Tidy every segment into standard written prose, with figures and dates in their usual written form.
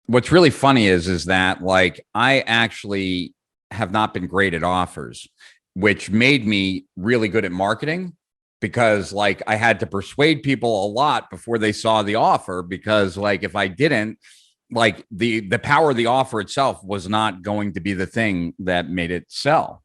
what's really funny is that like I actually have not been great at offers, which made me really good at marketing because like I had to persuade people a lot before they saw the offer because like if I didn't, like the power of the offer itself was not going to be the thing that made it sell.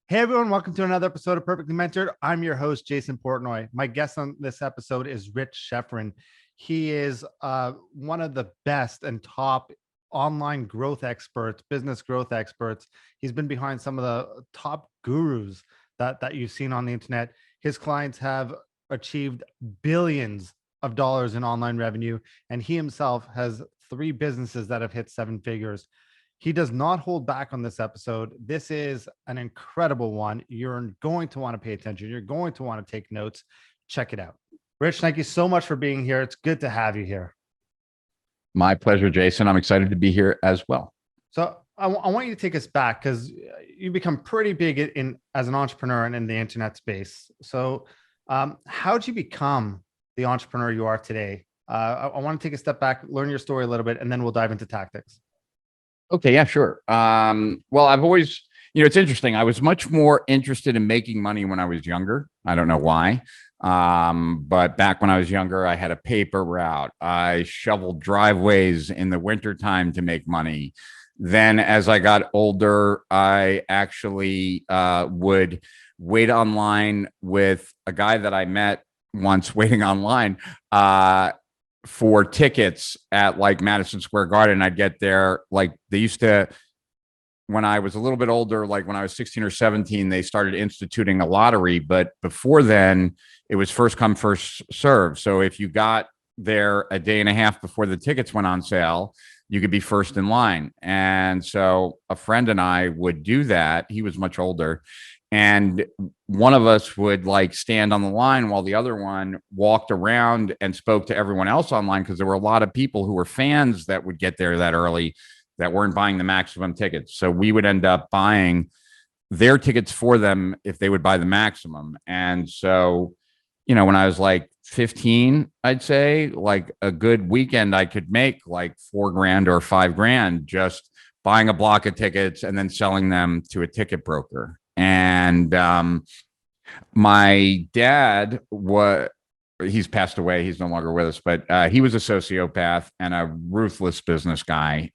Hey everyone, welcome to another episode of Perfectly Mentored. I'm your host, Jason Portnoy. My guest on this episode is Rich Schrefen. He is one of the best and top online growth experts, business growth experts. He's been behind some of the top gurus that you've seen on the internet. His clients have achieved billions of dollars in online revenue, and he himself has 3 businesses that have hit 7 figures. He does not hold back on this episode. This is an incredible one. You're going to want to pay attention. You're going to want to take notes. Check it out. Rich, thank you so much for being here. It's good to have you here. My pleasure, Jason. I'm excited to be here as well. So I want you to take us back because you become pretty big as an entrepreneur and in the internet space. So how did you become the entrepreneur you are today? I want to take a step back, learn your story a little bit, and then we'll dive into tactics. Okay, yeah, sure. Well, I've always, it's interesting. I was much more interested in making money when I was younger. I don't know why. But back when I was younger, I had a paper route. I shoveled driveways in the wintertime to make money. Then as I got older, I actually would wait online with a guy that I met once waiting online. For tickets at like Madison Square Garden. I'd get there. Like they used to, when I was a little bit older, like when I was 16 or 17, they started instituting a lottery. But before then, it was first come, first serve. So if you got there a day and a half before the tickets went on sale, you could be first in line. And so a friend and I would do that. He was much older. And one of us would like stand on the line while the other one walked around and spoke to everyone else online because there were a lot of people who were fans that would get there that early that weren't buying the maximum tickets. So we would end up buying their tickets for them if they would buy the maximum. And so, when I was like 15, I'd say like a good weekend, I could make like $4,000 or $5,000 just buying a block of tickets and then selling them to a ticket broker. And my dad he's passed away. He's no longer with us, but he was a sociopath and a ruthless business guy.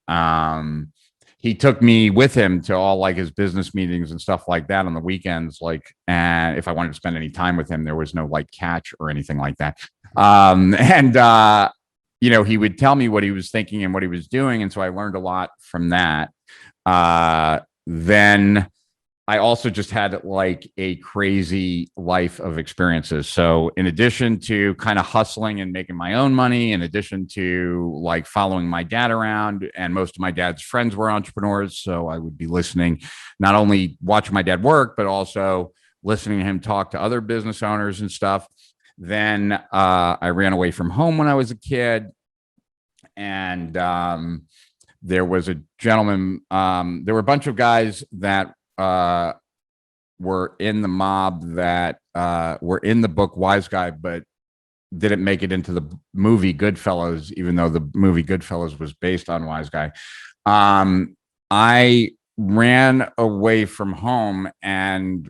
He took me with him to all like his business meetings and stuff like that on the weekends. Like, and if I wanted to spend any time with him, there was no like catch or anything like that. He would tell me what he was thinking and what he was doing. And so I learned a lot from that. Then I also just had like a crazy life of experiences. So in addition to kind of hustling and making my own money, in addition to like following my dad around, and most of my dad's friends were entrepreneurs. So I would be listening, not only watching my dad work, but also listening to him talk to other business owners and stuff. Then I ran away from home when I was a kid. And there was a gentleman, there were a bunch of guys that were in the mob that were in the book Wise Guy, but didn't make it into the movie Goodfellas, even though the movie Goodfellas was based on Wise Guy. I ran away from home, and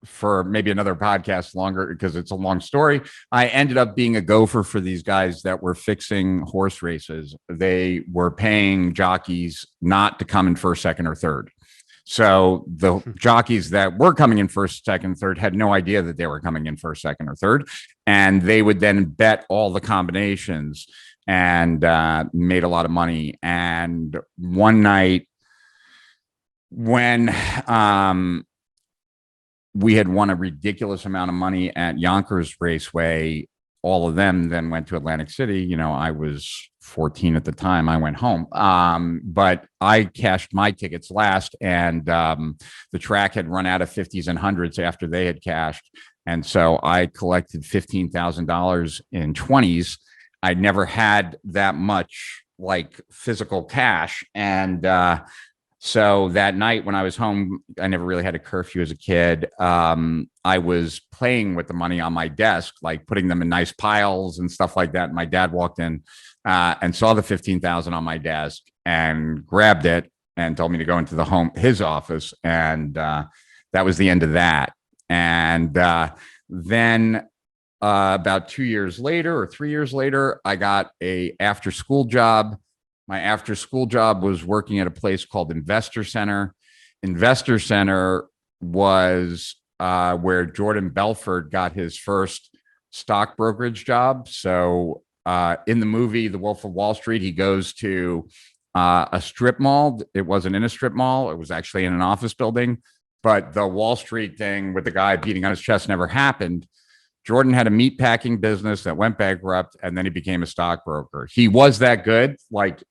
for maybe another podcast longer, because it's a long story, I ended up being a gopher for these guys that were fixing horse races. They were paying jockeys not to come in first, second, or third. So the jockeys that were coming in first, second, third had no idea that they were coming in first, second, or third. And they would then bet all the combinations and made a lot of money. And one night when we had won a ridiculous amount of money at Yonkers Raceway, all of them then went to Atlantic City. I was 14 at the time. I went home. But I cashed my tickets last, and the track had run out of 50s and 100s after they had cashed. And so I collected $15,000 in 20s. I'd never had that much like physical cash. And So that night when I was home, I never really had a curfew as a kid. I was playing with the money on my desk, like putting them in nice piles and stuff like that. And my dad walked in and saw the 15,000 on my desk and grabbed it and told me to go into his office. And that was the end of that. And then about 2 years later or 3 years later, I got a after school job. My after school job was working at a place called Investor Center. Investor Center was where Jordan Belfort got his first stock brokerage job. So in the movie The Wolf of Wall Street, he goes to a strip mall. It wasn't in a strip mall. It was actually in an office building. But the Wall Street thing with the guy beating on his chest never happened. Jordan had a meat packing business that went bankrupt, and then he became a stockbroker. He was that good. Like,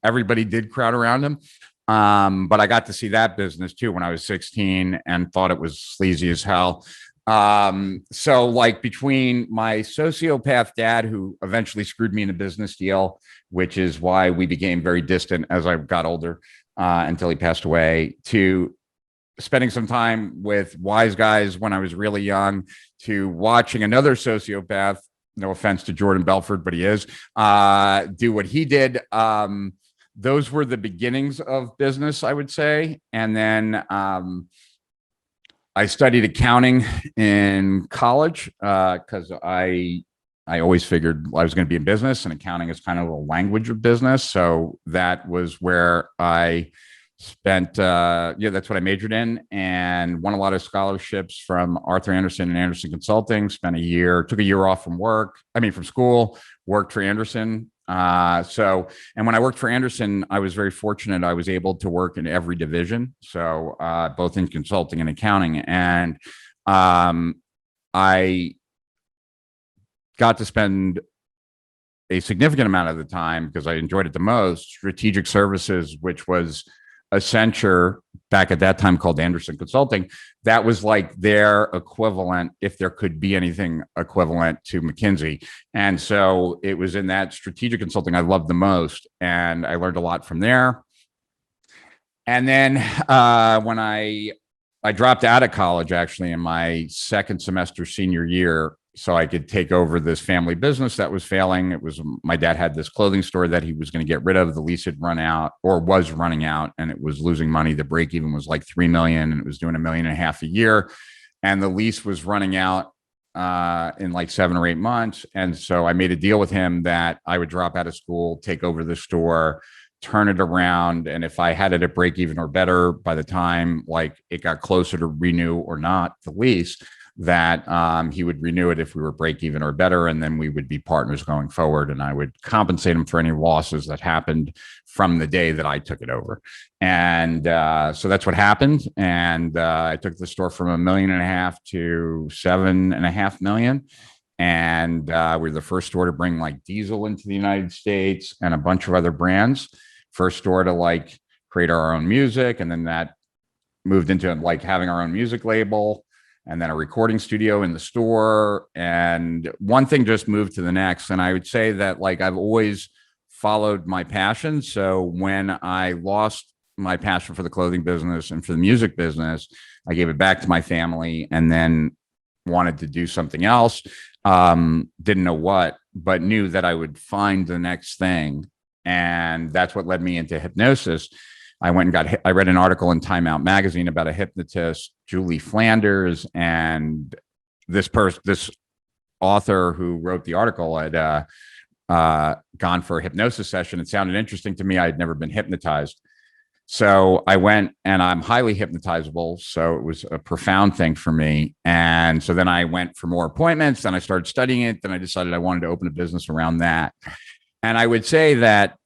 everybody did crowd around him. But I got to see that business too when I was 16 and thought it was sleazy as hell. So like between my sociopath dad, who eventually screwed me in a business deal, which is why we became very distant as I got older, until he passed away, to spending some time with wise guys when I was really young, to watching another sociopath, no offense to Jordan Belfort, but he is, do what he did. Those were the beginnings of business, I would say. And then I studied accounting in college because I always figured I was going to be in business, and accounting is kind of a language of business. So that was where I spent, that's what I majored in, and won a lot of scholarships from Arthur Andersen and Andersen Consulting. Took a year off from school, worked for Andersen. And when I worked for Andersen, I was very fortunate. I was able to work in every division. So, both in consulting and accounting. And, I got to spend a significant amount of the time, because I enjoyed it the most, strategic services, which was Accenture, back at that time called Andersen Consulting. That was like their equivalent, if there could be anything equivalent, to McKinsey. And so it was in that strategic consulting I loved the most, and I learned a lot from there. And then when I dropped out of college, actually, in my second semester senior year, so I could take over this family business that was failing. It was, my dad had this clothing store that he was going to get rid of. The lease had run out, or was running out, and it was losing money. The break even was like 3 million, and it was doing $1.5 million a year. And the lease was running out in like 7 or 8 months. And so I made a deal with him that I would drop out of school, take over the store, turn it around. And if I had it at break even or better by the time like it got closer to renew or not the lease, that he would renew it if we were break even or better, and then we would be partners going forward, and I would compensate him for any losses that happened from the day that I took it over. And so that's what happened. And I took the store from $1.5 million to $7.5 million. And we were the first store to bring like Diesel into the United States and a bunch of other brands. First store to like create our own music, and then that moved into like having our own music label, and then a recording studio in the store. And one thing just moved to the next. And I would say that like I've always followed my passion. So when I lost my passion for the clothing business and for the music business, I gave it back to my family, and then wanted to do something else. Didn't know what, but knew that I would find the next thing. And that's what led me into hypnosis. I read an article in Time Out magazine about a hypnotist, Julie Flanders, and this author who wrote the article had gone for a hypnosis session. It sounded interesting to me. I had never been hypnotized. So I went, and I'm highly hypnotizable. So it was a profound thing for me. And so then I went for more appointments. Then I started studying it. Then I decided I wanted to open a business around that. And I would say that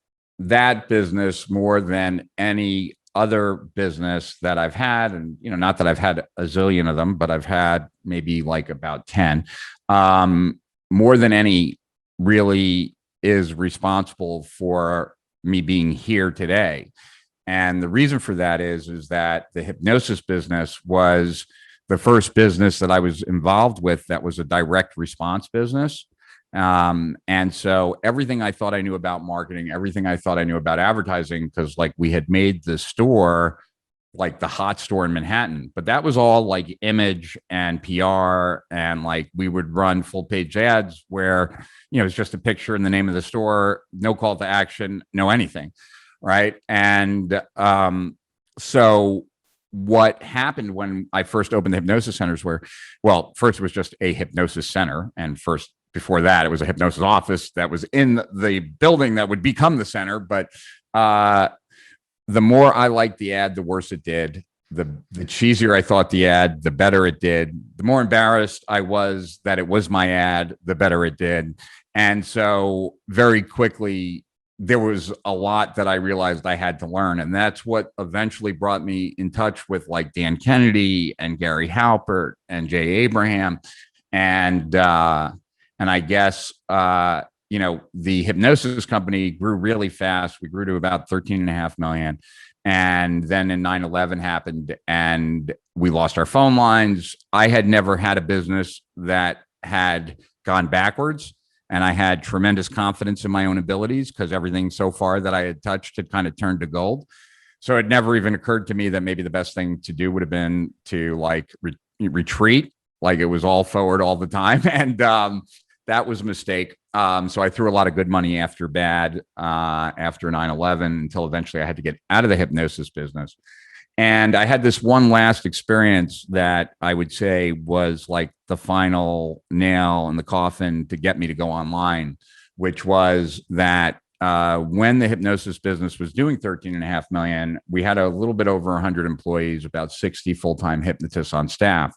business, more than any other business that I've had, and not that I've had a zillion of them, but I've had maybe like about 10, more than any, really is responsible for me being here today. And the reason for that is that the hypnosis business was the first business that I was involved with that was a direct response business. And so everything I thought I knew about marketing, everything I thought I knew about advertising, because like we had made the store like the hot store in Manhattan, but that was all like image and PR. And like we would run full page ads where, it's just a picture and the name of the store, no call to action, no anything. Right. And so what happened when I first opened the hypnosis centers well, first it was just a hypnosis center. And first, before that, it was a hypnosis office that was in the building that would become the center. But the more I liked the ad, the worse it did. The cheesier I thought the ad, the better it did. The more embarrassed I was that it was my ad, the better it did. And so very quickly, there was a lot that I realized I had to learn. And that's what eventually brought me in touch with like Dan Kennedy and Gary Halpert and Jay Abraham. And I guess, the hypnosis company grew really fast. We grew to about 13.5 million. And then in 9/11 happened and we lost our phone lines. I had never had a business that had gone backwards. And I had tremendous confidence in my own abilities because everything so far that I had touched had kind of turned to gold. So it never even occurred to me that maybe the best thing to do would have been to like retreat. Like it was all forward all the time. And that was a mistake. So I threw a lot of good money after bad, after 9/11, until eventually I had to get out of the hypnosis business. And I had this one last experience that I would say was like the final nail in the coffin to get me to go online, which was that when the hypnosis business was doing 13.5 million, we had a little bit over 100 employees, about 60 full-time hypnotists on staff.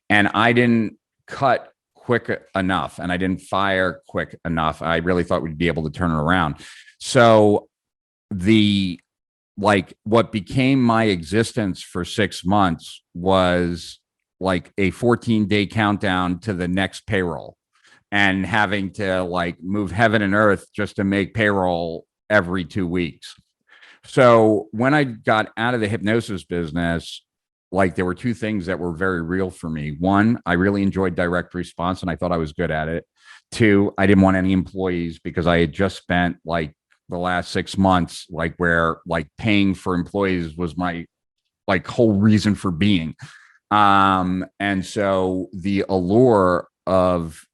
And I didn't cut quick enough and I didn't fire quick enough. I really thought we'd be able to turn it around. So what became my existence for 6 months was like a 14-day countdown to the next payroll and having to like move heaven and earth just to make payroll every 2 weeks. So when I got out of the hypnosis business, like there were two things that were very real for me. One, I really enjoyed direct response and I thought I was good at it. Two, I didn't want any employees because I had just spent like the last 6 months, like where like paying for employees was my like whole reason for being. And so the allure of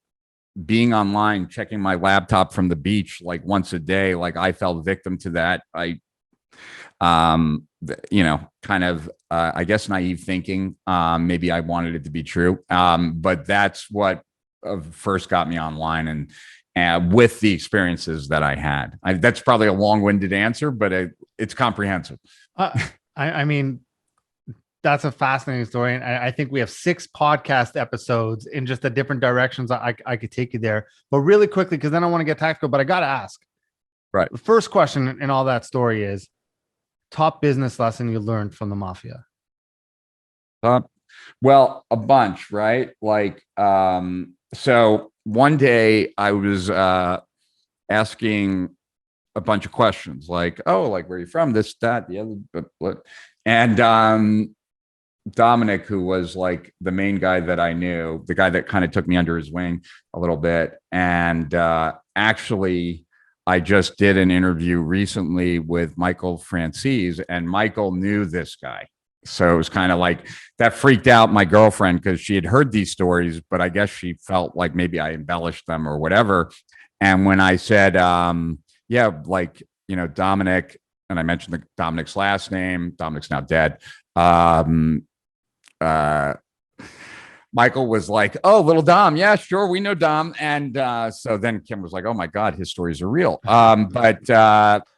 being online, checking my laptop from the beach, like once a day, like I fell victim to that. Kind of, I guess, naive thinking. Maybe I wanted it to be true. But that's what first got me online and with the experiences that I had. That's probably a long-winded answer, but it's comprehensive. I mean, that's a fascinating story. And I think we have 6 podcast episodes in just the different directions I could take you there. But really quickly, because then I want to get tactical, but I got to ask. Right. The first question in all that story is top business lesson you learned from the mafia. Well, a bunch, right? Like, so one day I was asking a bunch of questions like, oh, like, where are you from? This, that, the other. And Dominic, who was like the main guy that I knew, the guy that kind of took me under his wing a little bit. And actually, I just did an interview recently with Michael Francis, and Michael knew this guy. So it was kind of like that freaked out my girlfriend because she had heard these stories, but I guess she felt like maybe I embellished them or whatever. And when I said, yeah, like, Dominic, and I mentioned Dominic's last name, Dominic's now dead. Michael was like, oh, little Dom. Yeah, sure. We know Dom. And so then Kim was like, oh my God, his stories are real. But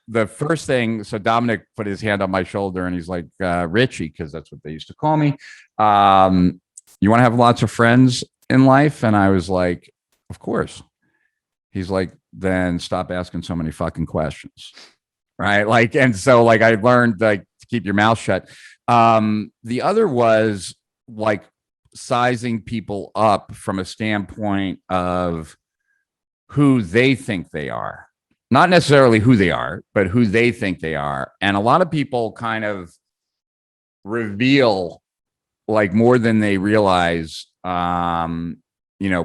the first thing, so Dominic put his hand on my shoulder and he's like, Richie, because that's what they used to call me. You want to have lots of friends in life? And I was like, of course. He's like, then stop asking so many fucking questions. Right. Like, and so like I learned like to keep your mouth shut. The other was like sizing people up from a standpoint of who they think they are, not necessarily who they are, but who they think they are. And a lot of people kind of reveal like more than they realize,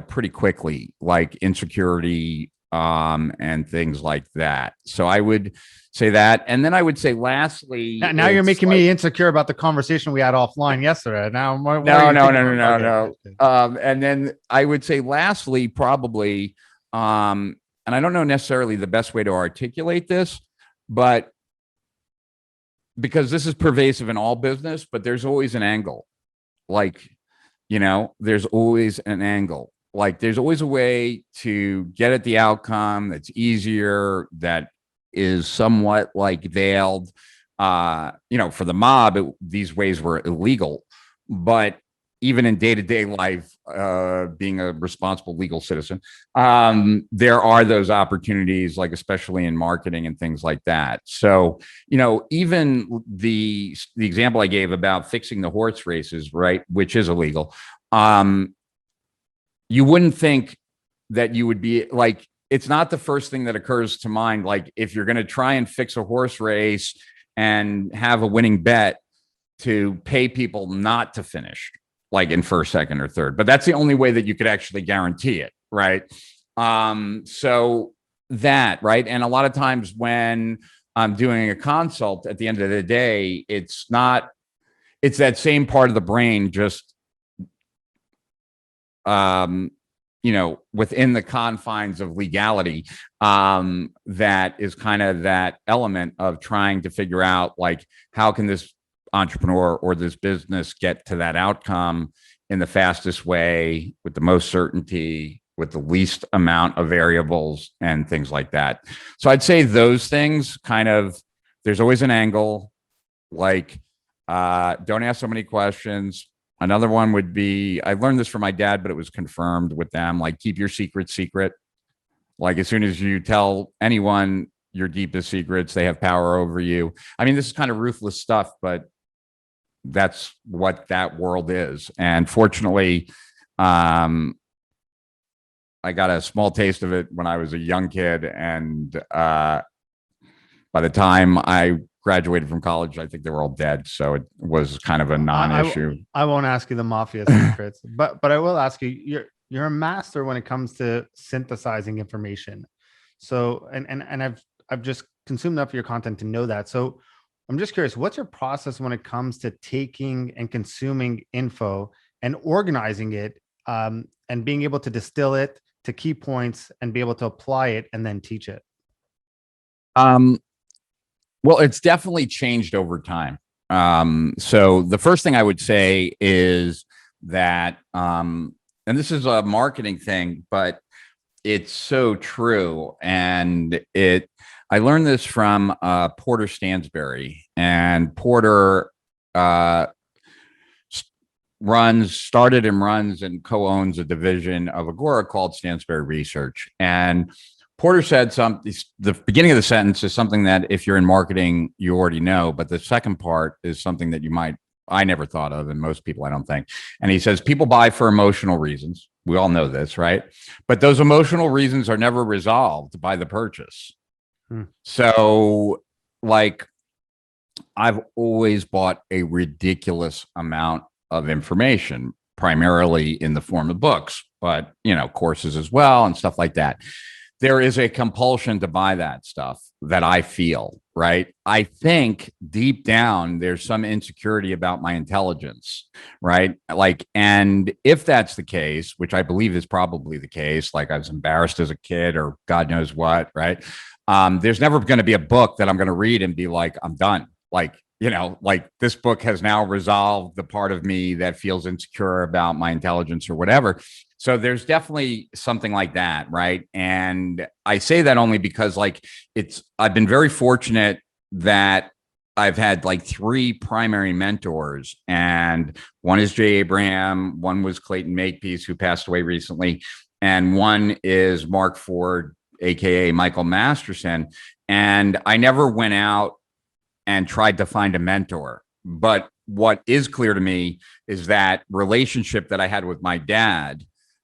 pretty quickly, like insecurity, and things like that. So I would say that. And then I would say lastly, now you're making me insecure about the conversation we had offline yesterday. Now, no. And then I would say lastly, probably, and I don't know necessarily the best way to articulate this, but because this is pervasive in all business, but there's always an angle. Like, there's always an angle. Like there's always a way to get at the outcome that's easier, that is somewhat like veiled. For the mob, these ways were illegal, but even in day-to-day life, being a responsible legal citizen, there are those opportunities, like especially in marketing and things like that. So, even the example I gave about fixing the horse races, right, which is illegal, you wouldn't think that you would be like, it's not the first thing that occurs to mind. Like if you're going to try and fix a horse race and have a winning bet, to pay people not to finish like in first, second, or third, but that's the only way that you could actually guarantee it. Right. So that, right. And a lot of times when I'm doing a consult, at the end of the day, it's that same part of the brain, just within the confines of legality, that is kind of that element of trying to figure out, like, how can this entrepreneur or this business get to that outcome in the fastest way, with the most certainty, with the least amount of variables and things like that. So I'd say those things kind of, there's always an angle, like, don't ask so many questions. Another one would be, I learned this from my dad, but it was confirmed with them, like, keep your secret secret. Like as soon as you tell anyone your deepest secrets, they have power over you. I mean, this is kind of ruthless stuff, but that's what that world is. And fortunately, I got a small taste of it when I was a young kid. And by the time I graduated from college, I think they were all dead. So it was kind of a non-issue. I won't ask you the mafia secrets, but I will ask you, you're a master when it comes to synthesizing information. So, and I've just consumed enough of your content to know that. So I'm just curious, what's your process when it comes to taking and consuming info and organizing it, and being able to distill it to key points and be able to apply it and then teach it? Well, it's definitely changed over time. So the first thing I would say is that, and this is a marketing thing, but it's so true. And I learned this from Porter Stansberry, and Porter started and runs and co-owns a division of Agora called Stansberry Research. And Porter said the beginning of the sentence is something that if you're in marketing, you already know, but the second part is something that I never thought of, and most people, I don't think. And he says, people buy for emotional reasons. We all know this, right? But those emotional reasons are never resolved by the purchase. So, like, I've always bought a ridiculous amount of information, primarily in the form of books, but, courses as well and stuff like that. There is a compulsion to buy that stuff that I feel, right? I think deep down, there's some insecurity about my intelligence, right? Like, and if that's the case, which I believe is probably the case, like I was embarrassed as a kid or God knows what, right? There's never going to be a book that I'm going to read and be like, I'm done. Like, like this book has now resolved the part of me that feels insecure about my intelligence or whatever. So there's definitely something like that, right? And I say that only because, like, I've been very fortunate that I've had like 3 primary mentors, and one is Jay Abraham, one was Clayton Makepeace, who passed away recently, and one is Mark Ford, aka Michael Masterson. And I never went out and tried to find a mentor. But what is clear to me is that relationship that I had with my dad,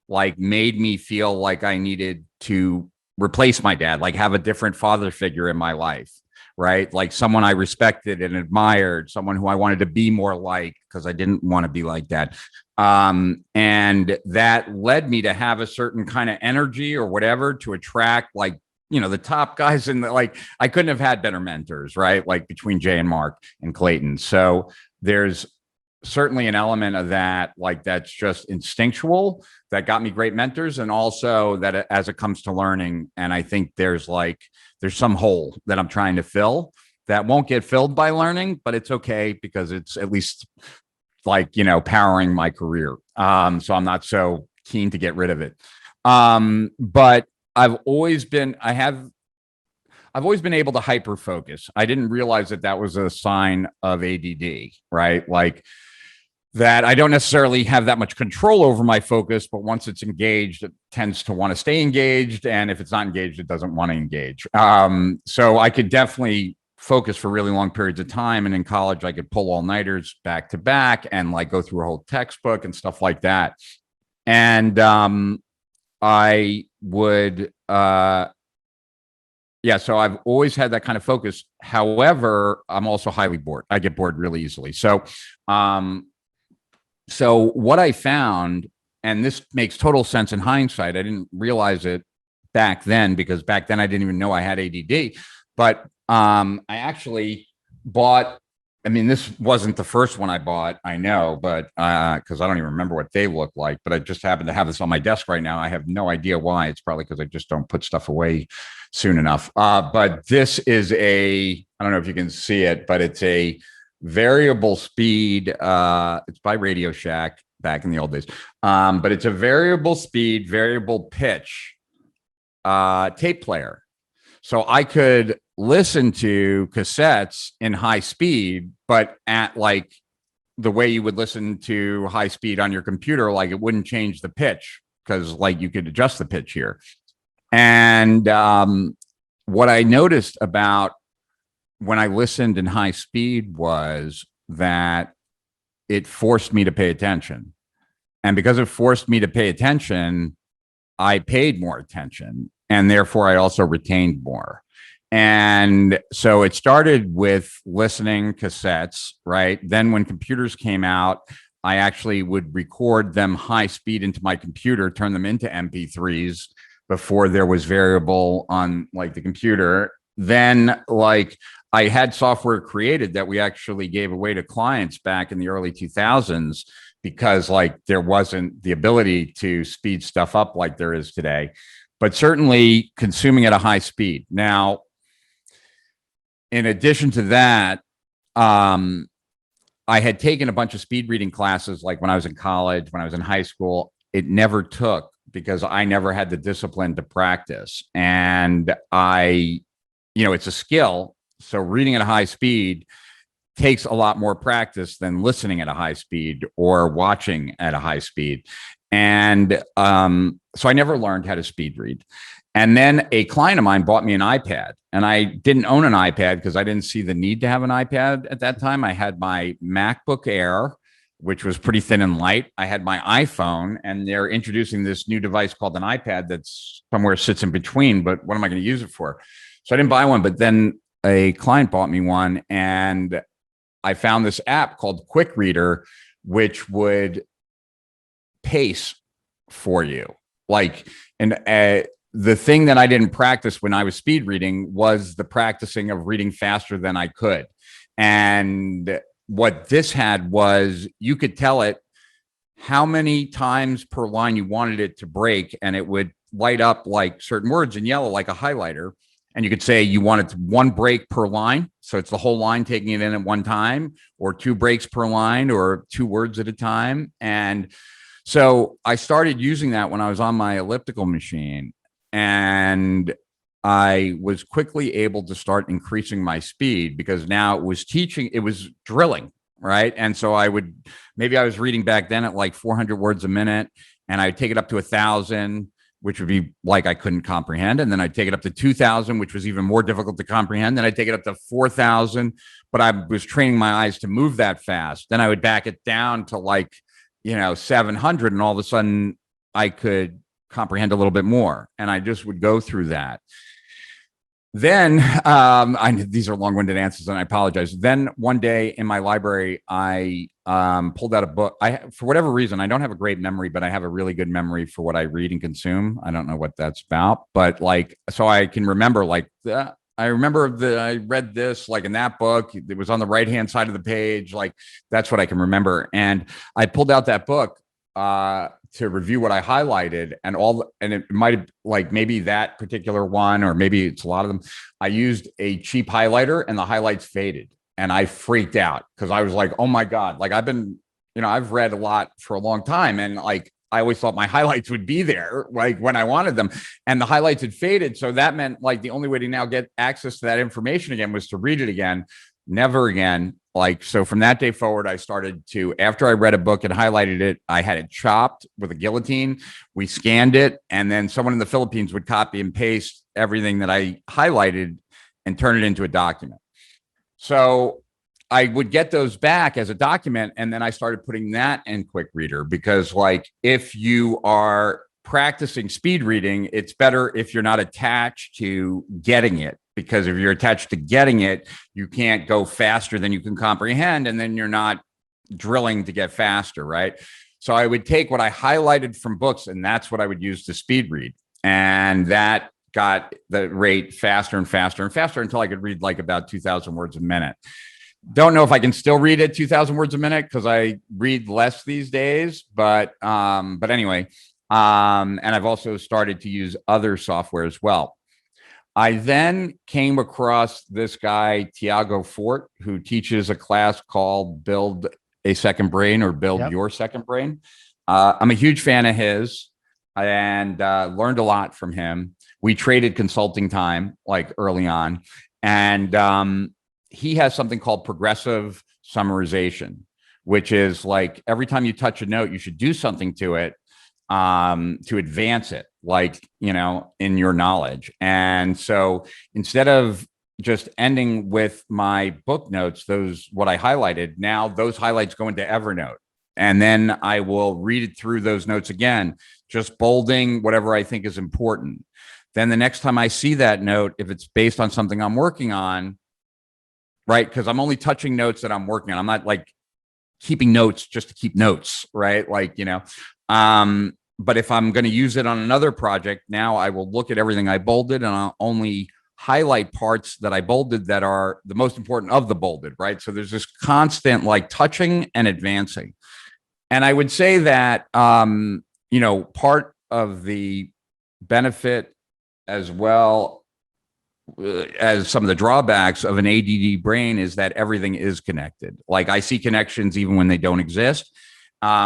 like, made me feel like I needed to replace my dad, like have a different father figure in my life. right? Like someone I respected and admired, someone who I wanted to be more like because I didn't want to be like that. And that led me to have a certain kind of energy or whatever to attract like, the top guys in the, like, I couldn't have had better mentors, right? Like between Jay and Mark and Clayton. So there's certainly an element of that, like that's just instinctual that got me great mentors. And also that as it comes to learning, and I think there's some hole that I'm trying to fill that won't get filled by learning, but it's okay because it's at least like, powering my career. So I'm not so keen to get rid of it. But I've always been able to hyper focus. I didn't realize that was a sign of ADD, right? Like that I don't necessarily have that much control over my focus, but once it's engaged, it tends to want to stay engaged. And if it's not engaged, it doesn't want to engage. So I could definitely focus for really long periods of time. And in college, I could pull all-nighters back to back and like go through a whole textbook and stuff like that. And I would, so I've always had that kind of focus. However, I'm also highly bored. I get bored really easily. So what I found, and this makes total sense in hindsight, I didn't realize it back then because back then I didn't even know I had ADD, but I actually bought, this wasn't the first one I bought, I know, but because I don't even remember what they look like, but I just happen to have this on my desk right now. I have no idea why. It's probably because I just don't put stuff away soon enough. But this is I don't know if you can see it, but it's a variable speed. It's by Radio Shack back in the old days. But it's a variable speed, variable pitch tape player. So I could listen to cassettes in high speed, but at like the way you would listen to high speed on your computer, like it wouldn't change the pitch because like you could adjust the pitch here. And what I noticed about when I listened in high speed was that it forced me to pay attention. And because it forced me to pay attention, I paid more attention. And therefore, I also retained more. And so it started with listening cassettes, right? Then when computers came out, I actually would record them high speed into my computer, turn them into MP3s before there was variable on like the computer. Then like I had software created that we actually gave away to clients back in the early 2000s because like there wasn't the ability to speed stuff up like there is today, but certainly consuming at a high speed. Now, in addition to that, I had taken a bunch of speed reading classes like when I was in college, when I was in high school. It never took because I never had the discipline to practice. And it's a skill. So reading at a high speed takes a lot more practice than listening at a high speed or watching at a high speed. And so I never learned how to speed read. And then a client of mine bought me an iPad, and I didn't own an iPad because I didn't see the need to have an iPad at that time. I had my MacBook Air, which was pretty thin and light. I had my iPhone, and they're introducing this new device called an iPad that's somewhere sits in between, but what am I going to use it for? So I didn't buy one, but then a client bought me one, and I found this app called Quick Reader, which would pace for you. Like, and the thing that I didn't practice when I was speed reading was the practicing of reading faster than I could. And what this had was you could tell it how many times per line you wanted it to break, and it would light up like certain words in yellow, like a highlighter. And you could say you wanted one break per line. So it's the whole line taking it in at one time, or two breaks per line, or two words at a time. And so I started using that when I was on my elliptical machine, and I was quickly able to start increasing my speed because now it was drilling, right? And so maybe I was reading back then at like 400 words a minute, and I'd take it up to 1,000, which would be like I couldn't comprehend. And then I'd take it up to 2,000, which was even more difficult to comprehend. Then I'd take it up to 4,000, but I was training my eyes to move that fast. Then I would back it down to like, 700, and all of a sudden I could comprehend a little bit more. And I just would go through that. Then these are long-winded answers, and I apologize. Then one day in my library, I pulled out a book. For whatever reason, I don't have a great memory, but I have a really good memory for what I read and consume. I don't know what that's about, but like, so I can remember like I remember I read this like in that book. It was on the right-hand side of the page. Like that's what I can remember. And I pulled out that book to review what I highlighted, and it might have like maybe that particular one, or maybe it's a lot of them. I used a cheap highlighter and the highlights faded, and I freaked out because I was like, oh my God, like I've read a lot for a long time, and like I always thought my highlights would be there like when I wanted them, and the highlights had faded. So that meant like the only way to now get access to that information again was to read it again. Never again. Like, so from that day forward, I started to, after I read a book and highlighted it, I had it chopped with a guillotine. We scanned it, and then someone in the Philippines would copy and paste everything that I highlighted and turn it into a document. So I would get those back as a document, and then I started putting that in Quick Reader, because like if you are practicing speed reading, it's better if you're not attached to getting it, because if you're attached to getting it, you can't go faster than you can comprehend, and then you're not drilling to get faster, right? So I would take what I highlighted from books, and that's what I would use to speed read, and that got the rate faster and faster and faster until I could read like about 2,000 words a minute. Don't know if I can still read at 2,000 words a minute because I read less these days, but anyway, and I've also started to use other software as well. I then came across this guy, Tiago Fort, who teaches a class called Build a Second Brain, or Build Your Second Brain. I'm a huge fan of his, and learned a lot from him. We traded consulting time like early on, and he has something called progressive summarization, which is like every time you touch a note, you should do something to it to advance it, like, in your knowledge. And so instead of just ending with my book notes, what I highlighted, now those highlights go into Evernote. And then I will read it through those notes again, just bolding whatever I think is important. Then the next time I see that note, if it's based on something I'm working on, right? Because I'm only touching notes that I'm working on. I'm not like keeping notes just to keep notes, right? Like, but if I'm going to use it on another project, now I will look at everything I bolded, and I'll only highlight parts that I bolded that are the most important of the bolded, right? So there's this constant like touching and advancing. And I would say that, part of the benefit as well as some of the drawbacks of an ADD brain is that everything is connected. Like I see connections even when they don't exist,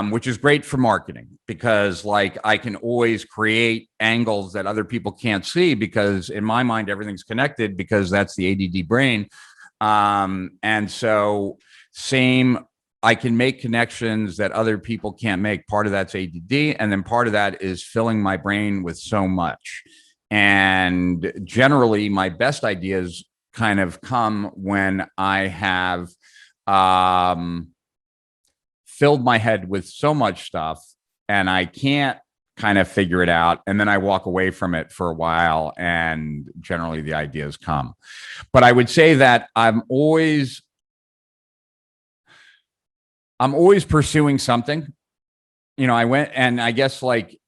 which is great for marketing, because like I can always create angles that other people can't see, because in my mind, everything's connected, because that's the ADD brain. And so I can make connections that other people can't make. Part of that's ADD. And then part of that is filling my brain with so much. And generally, my best ideas kind of come when I have filled my head with so much stuff and I can't kind of figure it out. And then I walk away from it for a while, and generally the ideas come. But I would say that I'm always pursuing something. I went, and I guess like,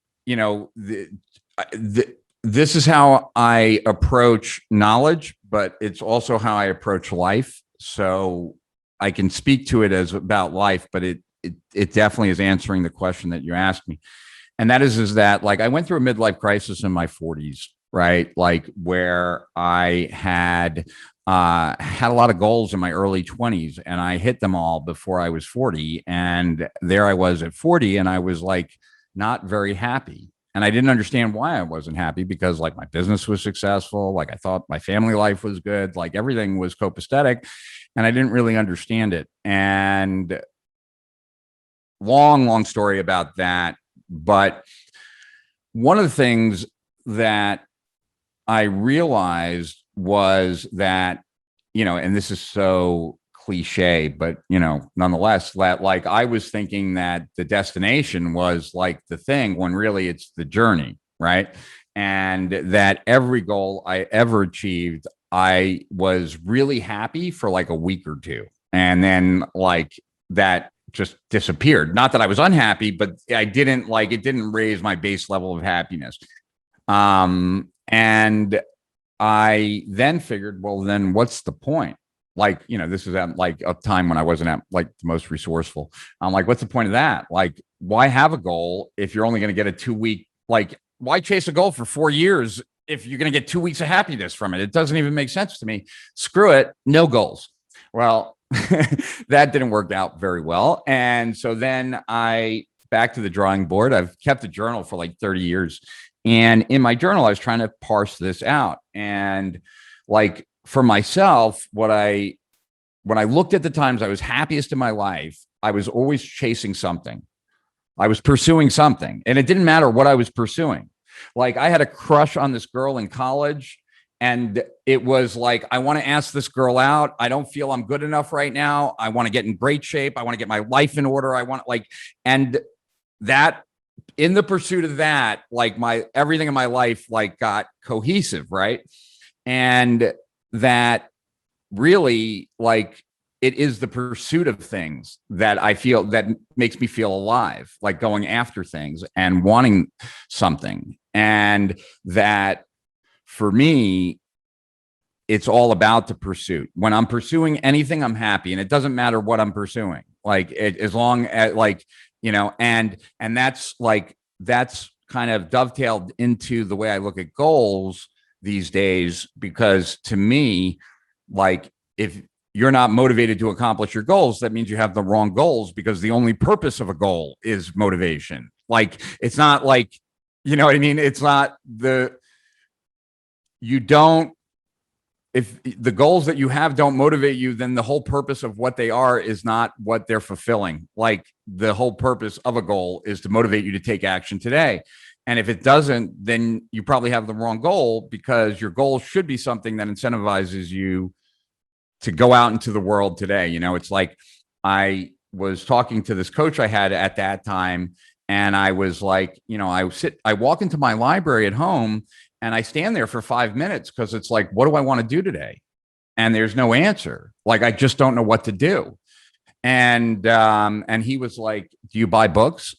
this is how I approach knowledge, but it's also how I approach life. So I can speak to it as about life, but it definitely is answering the question that you asked me. And that is that like I went through a midlife crisis in my 40s, right? Like where I had a lot of goals in my early 20s, and I hit them all before I was 40. And there I was at 40, and I was like not very happy. And I didn't understand why I wasn't happy, because like my business was successful. Like I thought my family life was good. Like everything was copacetic, and I didn't really understand it. And long story about that. But one of the things that I realized was that, and this is so cliche, but, nonetheless, that like I was thinking that the destination was like the thing, when really it's the journey, right? and that every goal I ever achieved, I was really happy for like a week or two. And then like that just disappeared. Not that I was unhappy, but I didn't like, it didn't raise my base level of happiness. And I then figured, well, then what's the point? Like, this is at like a time when I wasn't at like the most resourceful. I'm like, what's the point of that? Like, why have a goal if you're only going to get a 2 week, like, why chase a goal for 4 years if you're going to get 2 weeks of happiness from it? It doesn't even make sense to me. Screw it. No goals. Well, that didn't work out very well. And so then back to the drawing board. I've kept a journal for like 30 years. And in my journal, I was trying to parse this out. And like for myself, when I looked at the times I was happiest in my life, I was always chasing something. I was pursuing something, and it didn't matter what I was pursuing. Like I had a crush on this girl in college, and it was like, I want to ask this girl out. I don't feel I'm good enough right now. I want to get in great shape. I want to get my life in order. And that, in the pursuit of that, like everything in my life, like got cohesive. Right. And that really, like, it is the pursuit of things that I feel that makes me feel alive, like going after things and wanting something. And that for me, it's all about the pursuit. When I'm pursuing anything, I'm happy. And it doesn't matter what I'm pursuing. Like as long as and that's kind of dovetailed into the way I look at goals these days, because to me, like if you're not motivated to accomplish your goals, that means you have the wrong goals, because the only purpose of a goal is motivation. Like, it's not like, you know what I mean? It's not if the goals that you have don't motivate you, then the whole purpose of what they are is not what they're fulfilling. Like the whole purpose of a goal is to motivate you to take action today. And if it doesn't, then you probably have the wrong goal, because your goal should be something that incentivizes you to go out into the world today. It's like I was talking to this coach I had at that time, and I was like, I walk into my library at home and I stand there for 5 minutes, because it's like, what do I want to do today? And there's no answer. Like, I just don't know what to do. And he was like, do you buy books?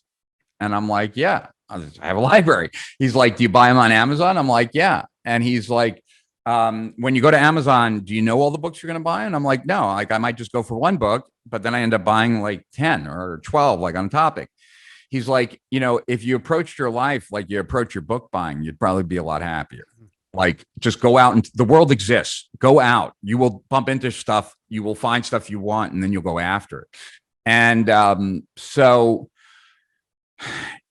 And I'm like, yeah, I have a library. He's like, do you buy them on Amazon? I'm like, yeah. And he's like, when you go to Amazon, do you know all the books you're going to buy? And I'm like, no, like I might just go for one book, but then I end up buying like 10 or 12, like on topic. He's like, if you approached your life like you approach your book buying, you'd probably be a lot happier. Like, just go out, and the world exists. Go out. You will bump into stuff. You will find stuff you want, and then you'll go after it. And so,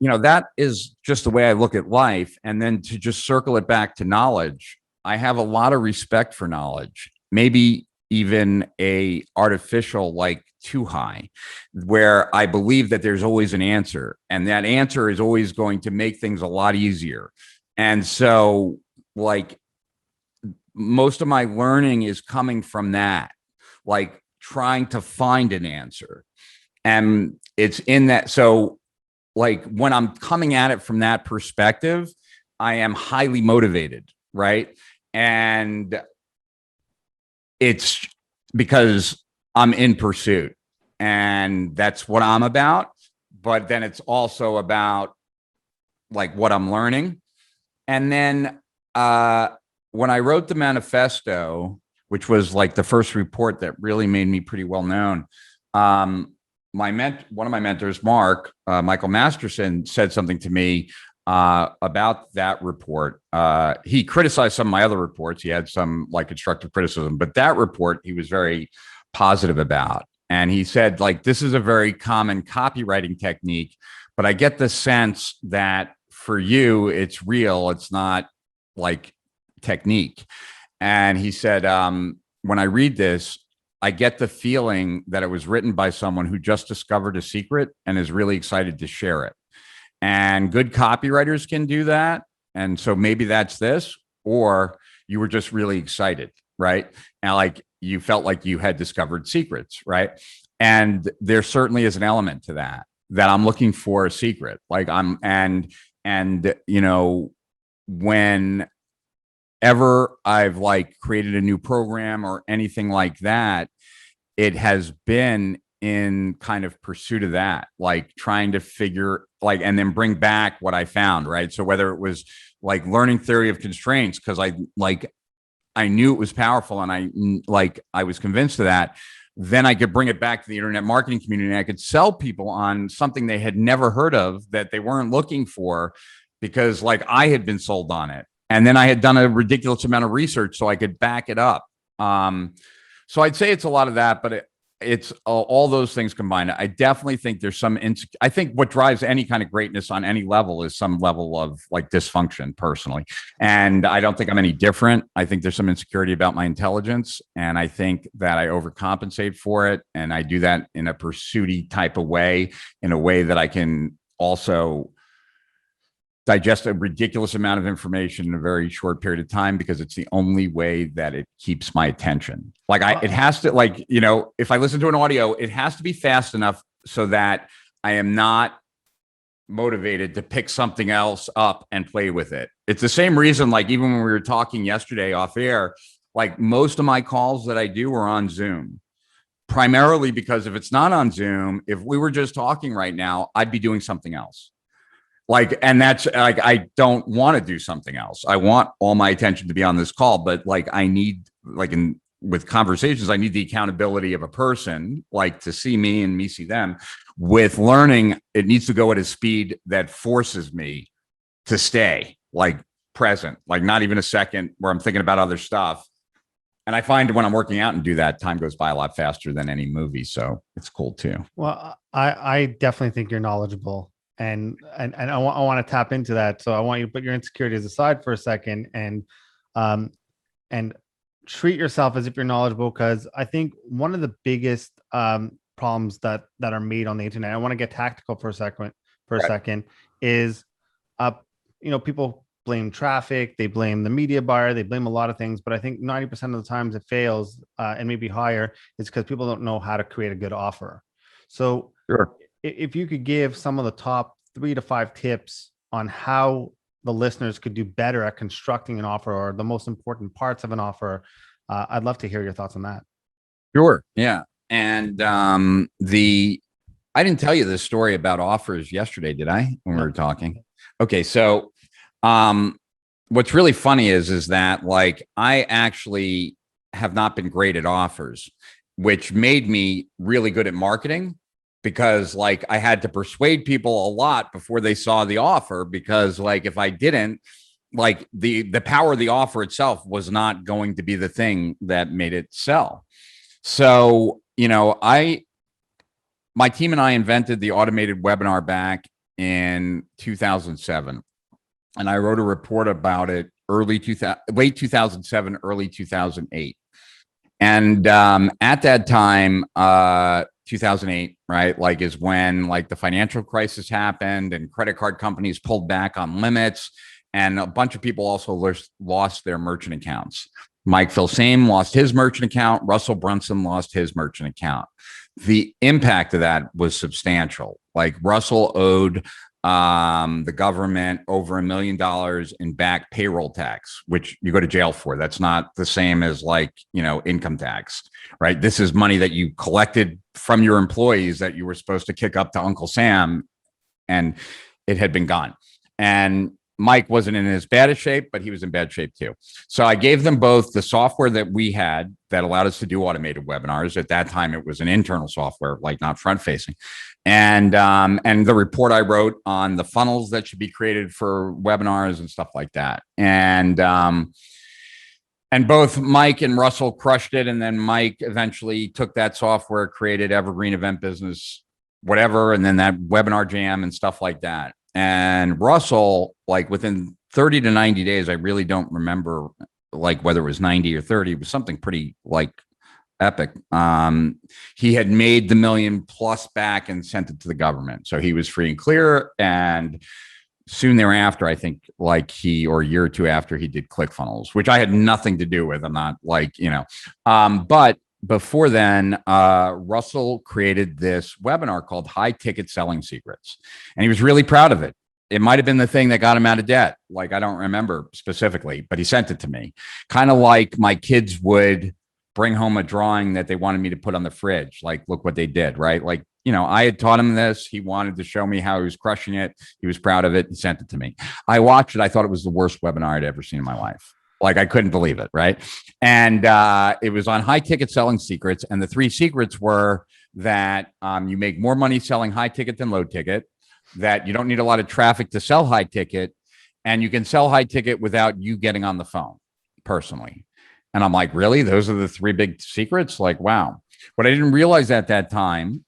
that is just the way I look at life. And then to just circle it back to knowledge, I have a lot of respect for knowledge, maybe even a artificial, like too high, where I believe that there's always an answer, and that answer is always going to make things a lot easier. And so, like, most of my learning is coming from that, like trying to find an answer. And it's in that. So, like, when I'm coming at it from that perspective, I am highly motivated, right? And it's because I'm in pursuit, and that's what I'm about. But then it's also about like what I'm learning. And then when I wrote the manifesto, which was like the first report that really made me pretty well known, one of my mentors, Michael Masterson, said something to me about that report. He criticized some of my other reports. He had some like constructive criticism, but that report he was very positive about. And he said, like, this is a very common copywriting technique, but I get the sense that for you, it's real. It's not like technique. And he said, when I read this, I get the feeling that it was written by someone who just discovered a secret and is really excited to share it. And good copywriters can do that. And so maybe that's this, or you were just really excited, right? And like you felt like you had discovered secrets, right? And there certainly is an element to that I'm looking for a secret. Like whenever I've like created a new program or anything like that, it has been in kind of pursuit of that, like trying to figure like, and then bring back what I found, right? So whether it was like learning theory of constraints, because I knew it was powerful and I was convinced of that, then I could bring it back to the internet marketing community and I could sell people on something they had never heard of that they weren't looking for because like I had been sold on it. And then I had done a ridiculous amount of research so I could back it up. So I'd say it's a lot of that, but it's all those things combined. I definitely think there's some, I think what drives any kind of greatness on any level is some level of like dysfunction personally. And I don't think I'm any different. I think there's some insecurity about my intelligence. And I think that I overcompensate for it. And I do that in a pursuity type of way, in a way that I can also digest a ridiculous amount of information in a very short period of time because it's the only way that it keeps my attention. Like it has to, like, you know, if I listen to an audio, it has to be fast enough so that I am not motivated to pick something else up and play with it. It's the same reason, like even when we were talking yesterday off air, like most of my calls that I do are on Zoom. Primarily because if it's not on Zoom, if we were just talking right now, I'd be doing something else. Like, and that's like, I don't want to do something else. I want all my attention to be on this call, but like, I need like with conversations, I need the accountability of a person, like to see me and me see them. With learning, it needs to go at a speed that forces me to stay like present, like not even a second where I'm thinking about other stuff. And I find when I'm working out and do that, time goes by a lot faster than any movie. So it's cool too. Well, I definitely think you're knowledgeable. And I want to tap into that. So I want you to put your insecurities aside for a second and treat yourself as if you're knowledgeable. Because I think one of the biggest problems that are made on the internet, I want to get tactical for a second, is people blame traffic, they blame the media buyer, they blame a lot of things. But I think 90% of the times it fails, and maybe higher, is because people don't know how to create a good offer. So sure. If you could give some of the top 3 to 5 tips on how the listeners could do better at constructing an offer or the most important parts of an offer, I'd love to hear your thoughts on that. Sure. Yeah. And I didn't tell you this story about offers yesterday, did I? When we were talking? Okay. So what's really funny is that like I actually have not been great at offers, which made me really good at marketing. Because like I had to persuade people a lot before they saw the offer, because like if I didn't, like the power of the offer itself was not going to be the thing that made it sell. So, you know, my team and I invented the automated webinar back in 2007. And I wrote a report about it late 2007, early 2008. And at that time, 2008, right, like is when like the financial crisis happened and credit card companies pulled back on limits, and a bunch of people also lost their merchant accounts. Mike Filsame lost his merchant account. Russell Brunson lost his merchant account. The impact of that was substantial. Like Russell owed the government over $1 million in back payroll tax, which you go to jail for. That's not the same as like, you know, income tax, right? This is money that you collected from your employees that you were supposed to kick up to Uncle Sam, and it had been gone. And Mike wasn't in as bad a shape, but he was in bad shape too. So I gave them both the software that we had that allowed us to do automated webinars. At that time, it was an internal software, like not front facing. And the report I wrote on the funnels that should be created for webinars and stuff like that. And both Mike and Russell crushed it. And then Mike eventually took that software, created Evergreen Event Business, whatever, and then that Webinar Jam and stuff like that. And Russell, like within 30 to 90 days, I really don't remember like whether it was 90 or 30, it was something pretty like epic. He had made the $1 million plus back and sent it to the government. So he was free and clear. And soon thereafter, I think like a year or two after, he did ClickFunnels, which I had nothing to do with. I'm not like, you know, but before then, Russell created this webinar called High Ticket Selling Secrets. And he was really proud of it. it might have been the thing that got him out of debt. Like, I don't remember specifically, but he sent it to me. Kind of like my kids would bring home a drawing that they wanted me to put on the fridge. Like, look what they did, right? Like, I had taught him this. He wanted to show me how he was crushing it. He was proud of it. He sent it to me. I watched it. I thought it was the worst webinar I'd ever seen in my life. Like, I couldn't believe it, right? And it was on high ticket selling secrets. And the 3 secrets were that you make more money selling high ticket than low ticket, that you don't need a lot of traffic to sell high ticket, and you can sell high ticket without you getting on the phone personally. And I'm like, really? Those are the 3 big secrets? Like, wow. What I didn't realize at that time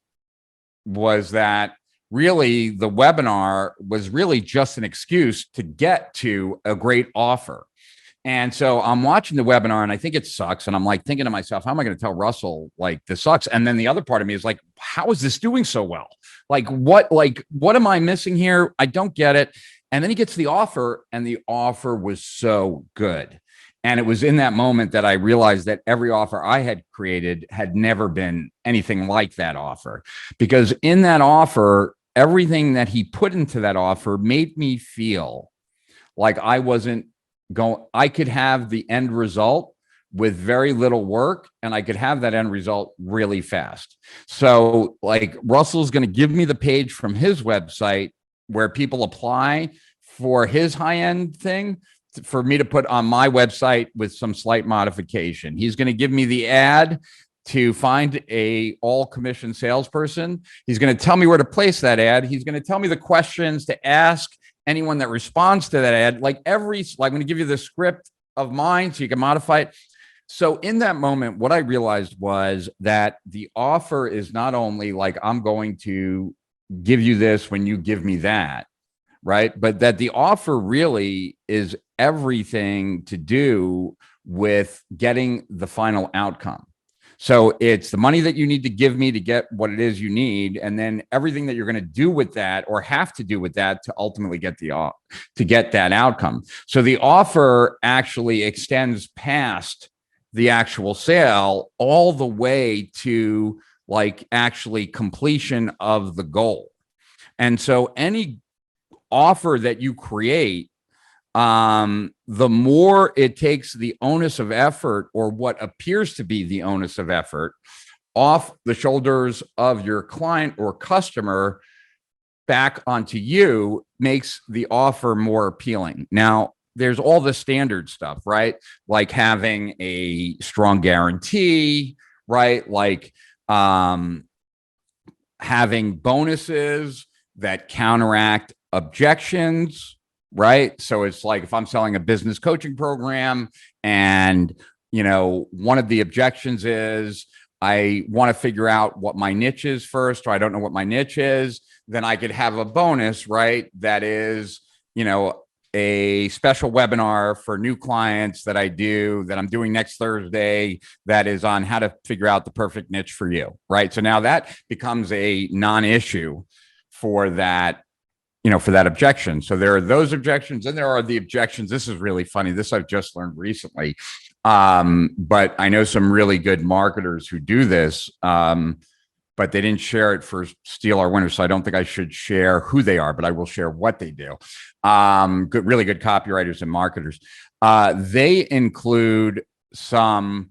was that really the webinar was really just an excuse to get to a great offer. And so I'm watching the webinar and I think it sucks. And I'm like thinking to myself, how am I going to tell Russell, like, this sucks? And then the other part of me is like, how is this doing so well? Like, what am I missing here? I don't get it. And then he gets the offer, and the offer was so good. And it was in that moment that I realized that every offer I had created had never been anything like that offer, because in that offer, everything that he put into that offer made me feel like I could have the end result with very little work, and I could have that end result really fast. So like, Russell's going to give me the page from his website where people apply for his high-end thing for me to put on my website with some slight modification. He's going to give me the ad to find a all commission salesperson. He's going to tell me where to place that ad. He's going to tell me the questions to ask anyone that responds to that ad. Like, I'm going to give you the script of mine so you can modify it. So in that moment, what I realized was that the offer is not only like, I'm going to give you this when you give me that, right? But that the offer really is everything to do with getting the final outcome. So it's the money that you need to give me to get what it is you need, and then everything that you're going to do with that or have to do with that to ultimately get that outcome. So the offer actually extends past the actual sale all the way to like actually completion of the goal. And so any offer that you create, the more it takes the onus of effort, or what appears to be the onus of effort, off the shoulders of your client or customer back onto you, makes the offer more appealing. Now, there's all the standard stuff, right? Like having a strong guarantee, right? Like having bonuses that counteract objections, right? So it's like, if I'm selling a business coaching program and, one of the objections is I want to figure out what my niche is first, or I don't know what my niche is, then I could have a bonus, right? That is, a special webinar for new clients that I'm doing next Thursday, that is on how to figure out the perfect niche for you, right? So now that becomes a non-issue for that, for that objection. So there are those objections, and there are the objections. This is really funny. This I've just learned recently. But I know some really good marketers who do this, but they didn't share it for Steal Our Winners. So I don't think I should share who they are, but I will share what they do. Really good copywriters and marketers. They include a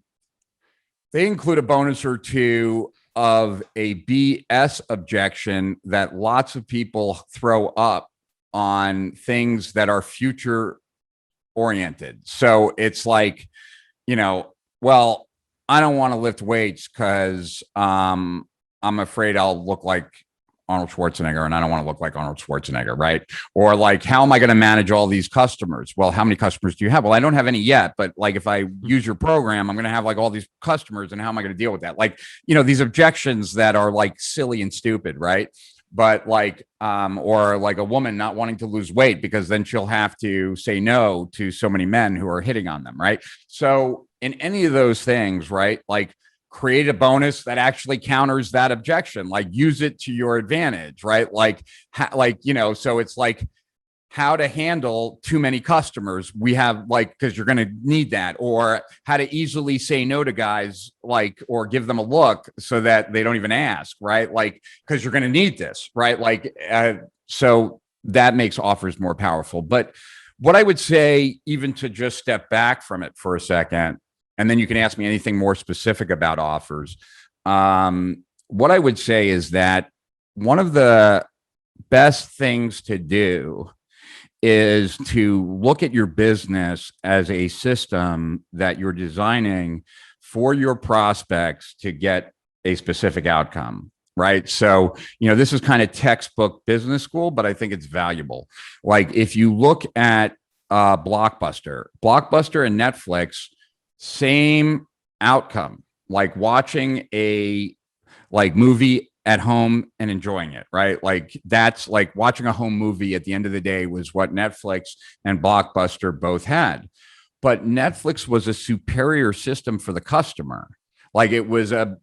bonus or two of a BS objection that lots of people throw up on things that are future oriented. So it's like, well, I don't want to lift weights because I'm afraid I'll look like Arnold Schwarzenegger, and I don't want to look like Arnold Schwarzenegger, right? Or like, how am I going to manage all these customers? Well, how many customers do you have? Well, I don't have any yet, but like, if I use your program, I'm going to have like all these customers, and how am I going to deal with that? Like, these objections that are like silly and stupid, right? But like, or like a woman not wanting to lose weight because then she'll have to say no to so many men who are hitting on them, right? So in any of those things, right? Like, create a bonus that actually counters that objection, like use it to your advantage, right? So it's like how to handle too many customers. We have because you're going to need that, or how to easily say no to guys, or give them a look so that they don't even ask, right? Because you're going to need this, right? So that makes offers more powerful. But what I would say, even to just step back from it for a second, and then you can ask me anything more specific about offers. What I would say is that one of the best things to do is to look at your business as a system that you're designing for your prospects to get a specific outcome. Right. So, this is kind of textbook business school, but I think it's valuable. Like if you look at Blockbuster and Netflix, same outcome, like watching a movie at home and enjoying it, right? Like that's like watching a home movie at the end of the day was what Netflix and Blockbuster both had. But Netflix was a superior system for the customer. It was a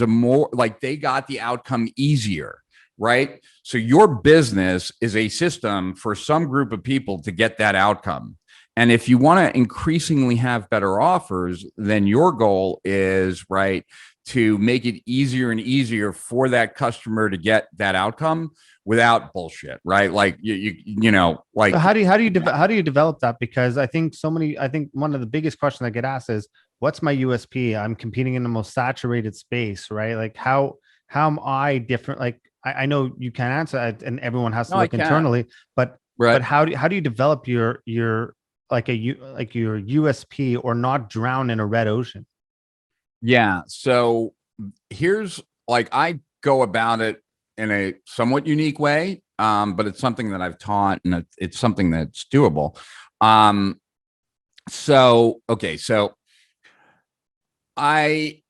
more like they got the outcome easier, right? So your business is a system for some group of people to get that outcome. And if you want to increasingly have better offers, then your goal is, right, to make it easier and easier for that customer to get that outcome without bullshit, right? Like So how do you develop that? Because I think one of the biggest questions I get asked is, what's my USP? I'm competing in the most saturated space, right? Like how am I different? Like I know you can't answer that, and everyone has to look internally, but right. But how do you develop your your USP or not drown in a red ocean? Yeah. So here's I go about it in a somewhat unique way, but it's something that I've taught, and it's something that's doable. So I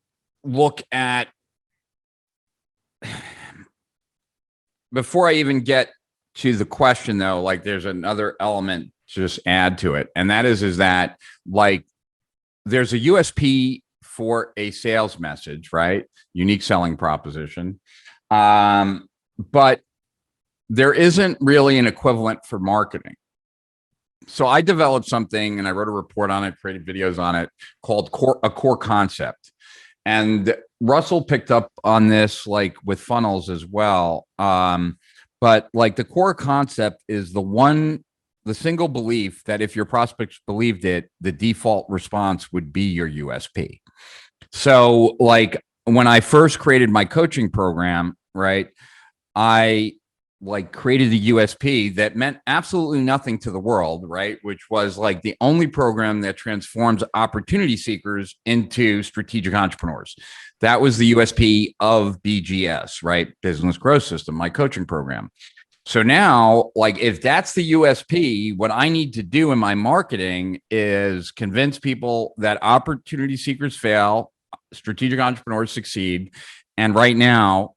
look at, before I even get to the question though, there's another element to just add to it, and that is that there's a USP for a sales message, right? Unique selling proposition. But there isn't really an equivalent for marketing. So I developed something, and I wrote a report on it, created videos on it, called a core concept. And Russell picked up on this with funnels as well. But the core concept is the single belief that if your prospects believed it, the default response would be your USP. So when I first created my coaching program, right, I created a USP that meant absolutely nothing to the world, right? Which was the only program that transforms opportunity seekers into strategic entrepreneurs. That was the USP of BGS, right? Business Growth System, my coaching program. So now, if that's the USP, what I need to do in my marketing is convince people that opportunity seekers fail, strategic entrepreneurs succeed. And right now,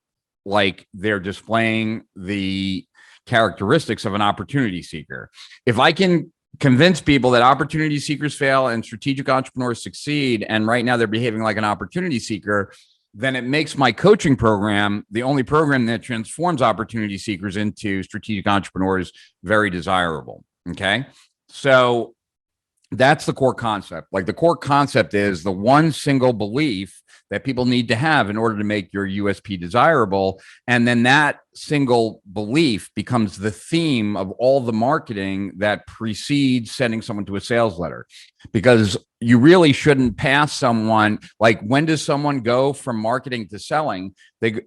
they're displaying the characteristics of an opportunity seeker. If I can convince people that opportunity seekers fail and strategic entrepreneurs succeed, and right now they're behaving like an opportunity seeker, then it makes my coaching program the only program that transforms opportunity seekers into strategic entrepreneurs very desirable. Okay. So that's the core concept. The core concept is the one single belief that people need to have in order to make your USP desirable. And then that single belief becomes the theme of all the marketing that precedes sending someone to a sales letter. Because you really shouldn't pass someone. When does someone go from marketing to selling?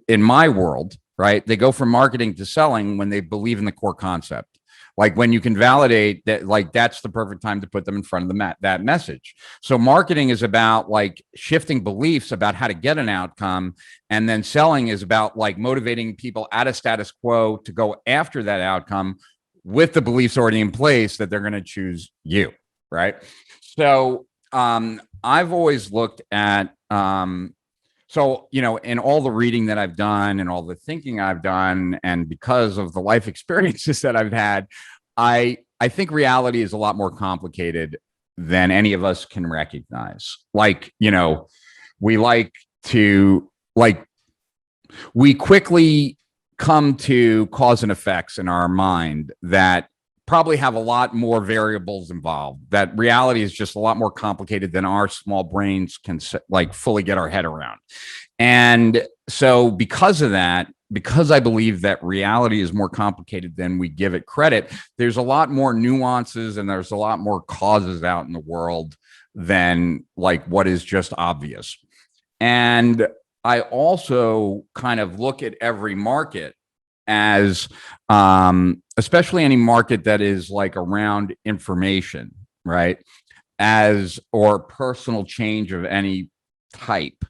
In my world, right, they go from marketing to selling when they believe in the core concept. When you can validate that, that's the perfect time to put them in front of that message. So marketing is about shifting beliefs about how to get an outcome. And then selling is about motivating people at a status quo to go after that outcome with the beliefs already in place that they're going to choose you. Right. So I've always looked at, in all the reading that I've done and all the thinking I've done, and because of the life experiences that I've had, I think reality is a lot more complicated than any of us can recognize. We quickly come to cause and effects in our mind that probably have a lot more variables involved. That reality is just a lot more complicated than our small brains can fully get our head around. And so because of that, because I believe that reality is more complicated than we give it credit, there's a lot more nuances and there's a lot more causes out in the world than like what is just obvious. And I also kind of look at every market as, especially any market that is like around information, right? As, or personal change of any type,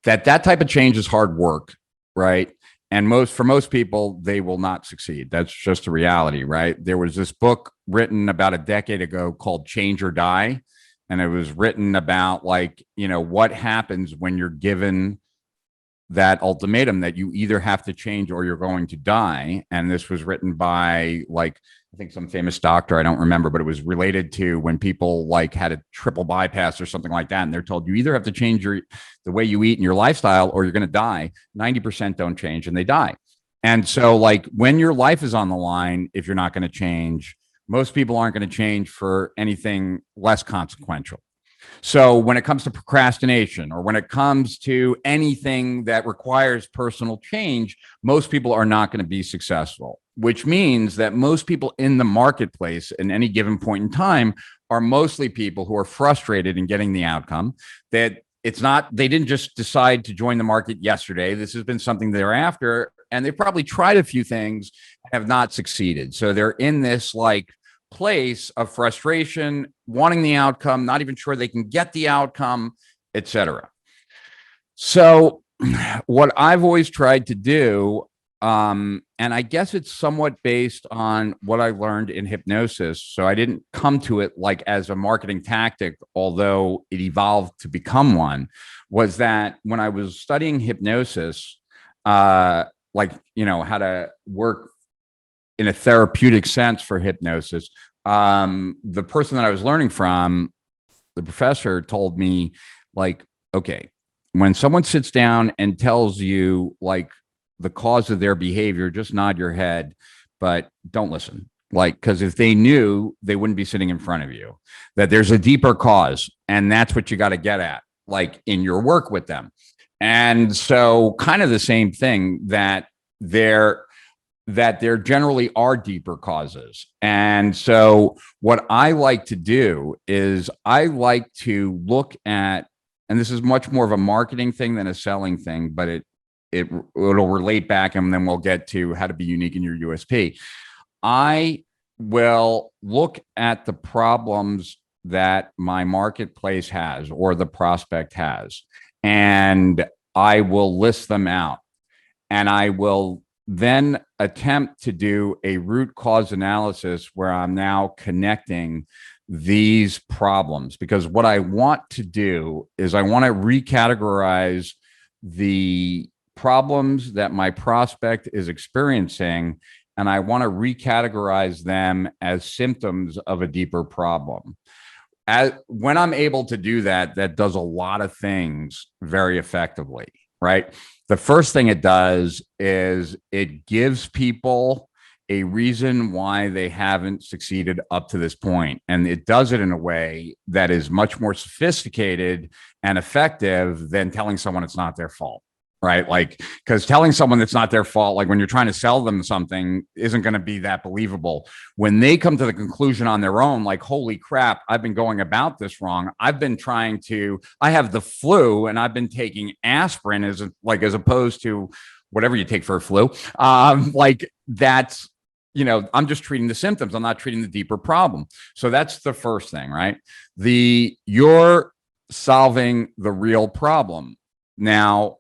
that type of change is hard work, right? And for most people, they will not succeed. That's just a reality, right? There was this book written about a decade ago called Change or Die. And it was written about like, what happens when you're given that ultimatum that you either have to change or you're going to die. And this was written by like, I think some famous doctor, I don't remember, but it was related to when people like had a triple bypass or something like that. And they're told you either have to change the way you eat and your lifestyle or you're going to die. 90% don't change and they die. And so like when your life is on the line, if you're not going to change, most people aren't going to change for anything less consequential. So when it comes to procrastination or when it comes to anything that requires personal change, most people are not going to be successful, which means that most people in the marketplace in any given point in time are mostly people who are frustrated in getting the outcome, that they didn't just decide to join the market yesterday. This has been something they're after, and they've probably tried a few things and have not succeeded. So they're in this like place of frustration, wanting the outcome, not even sure they can get the outcome, etc. So what I've always tried to do, and I guess it's somewhat based on what I learned in hypnosis. So I didn't come to it like as a marketing tactic, although it evolved to become one, was that when I was studying hypnosis, how to work in a therapeutic sense for hypnosis, the person that I was learning from, the professor, told me like, okay, when someone sits down and tells you like the cause of their behavior, just nod your head, but don't listen. Like, because if they knew, they wouldn't be sitting in front of you, that there's a deeper cause. And that's what you got to get at, like in your work with them. And so kind of the same thing, that there generally are deeper causes. And so what I like to do is I like to look at, and this is much more of a marketing thing than a selling thing, but it'll relate back, and then we'll get to how to be unique in your USP. I will look at the problems that my marketplace has or the prospect has, and I will list them out, and I will then attempt to do a root cause analysis where I'm now connecting these problems, because what I want to do is I want to recategorize the problems that my prospect is experiencing, and I want to recategorize them as symptoms of a deeper problem. When I'm able to do that, that does a lot of things very effectively, right? The first thing it does is it gives people a reason why they haven't succeeded up to this point. And it does it in a way that is much more sophisticated and effective than telling someone it's not their fault, right? Like, because telling someone it's not their fault, like when you're trying to sell them something, isn't going to be that believable. When they come to the conclusion on their own, like, holy crap, I've been going about this wrong. I have the flu and I've been taking aspirin as opposed to whatever you take for a flu. I'm just treating the symptoms. I'm not treating the deeper problem. So that's the first thing, right? You're solving the real problem. Now,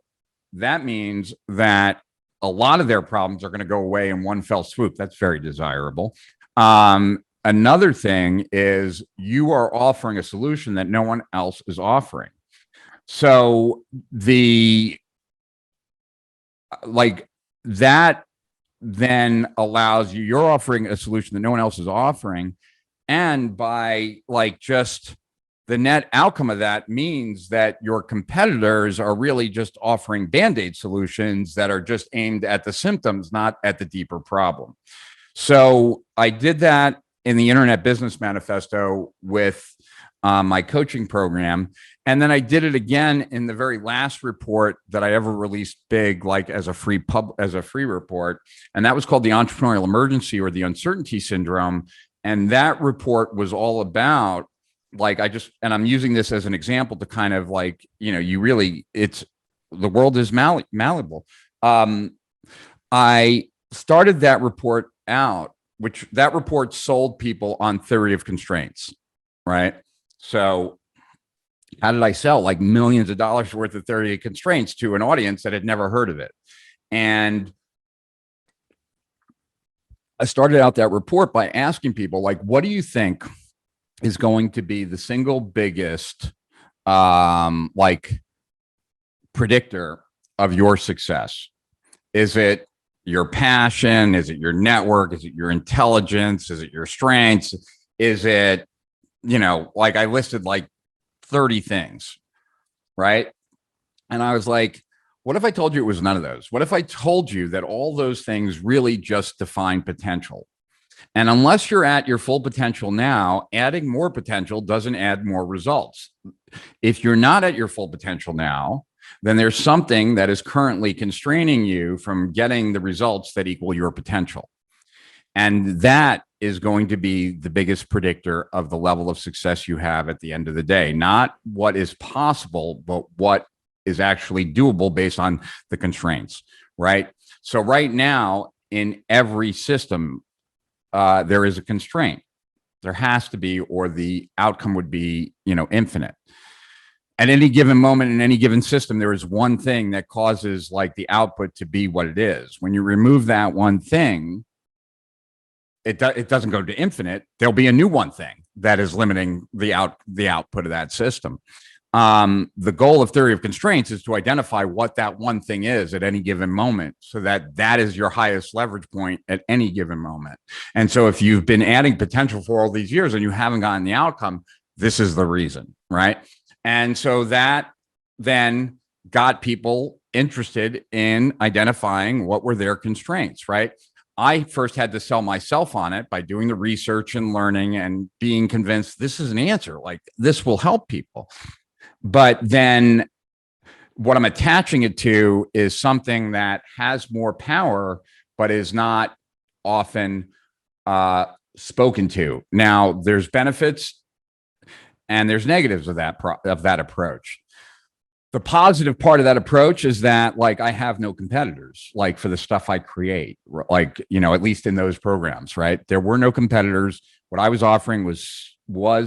that means that a lot of their problems are going to go away in one fell swoop. That's very desirable. Another thing is you are offering a solution that no one else is offering. So that then allows you're offering a solution that no one else is offering. And by just the net outcome of that means that your competitors are really just offering Band-Aid solutions that are just aimed at the symptoms, not at the deeper problem. So I did that in the Internet Business Manifesto with my coaching program. And then I did it again in the very last report that I ever released big, like as a free report. And that was called the Entrepreneurial Emergency or the Uncertainty Syndrome. And that report was all about and I'm using this as an example to kind of the world is malleable. I started that report out, which that report sold people on theory of constraints, right? So how did I sell like millions of dollars worth of theory of constraints to an audience that had never heard of it? And I started out that report by asking people, like, what do you think is going to be the single biggest predictor of your success? Is it your passion? Is it your network? Is it your intelligence? Is it your strengths? Is it, I listed like 30 things, right? And I was like, what if I told you it was none of those? What if I told you that all those things really just define potential? And unless you're at your full potential now, adding more potential doesn't add more results. If you're not at your full potential now, then there's something that is currently constraining you from getting the results that equal your potential. And that is going to be the biggest predictor of the level of success you have at the end of the day. Not what is possible, but what is actually doable based on the constraints, right? So right now, in every system, there is a constraint. There has to be, or the outcome would be, infinite. At any given moment in any given system, there is one thing that causes like the output to be what it is. When you remove that one thing, it doesn't go to infinite. There'll be a new one thing that is limiting the output of that system. The goal of theory of constraints is to identify what that one thing is at any given moment, so that is your highest leverage point at any given moment. And so if you've been adding potential for all these years and you haven't gotten the outcome, this is the reason, right? And so that then got people interested in identifying what were their constraints, right? I first had to sell myself on it by doing the research and learning and being convinced this is an answer, like this will help people. But then what I'm attaching it to is something that has more power, but is not often spoken to. Now, there's benefits and there's negatives of that approach. The positive part of that approach is that like I have no competitors, like for the stuff I create, like, at least in those programs, right? There were no competitors. What I was offering was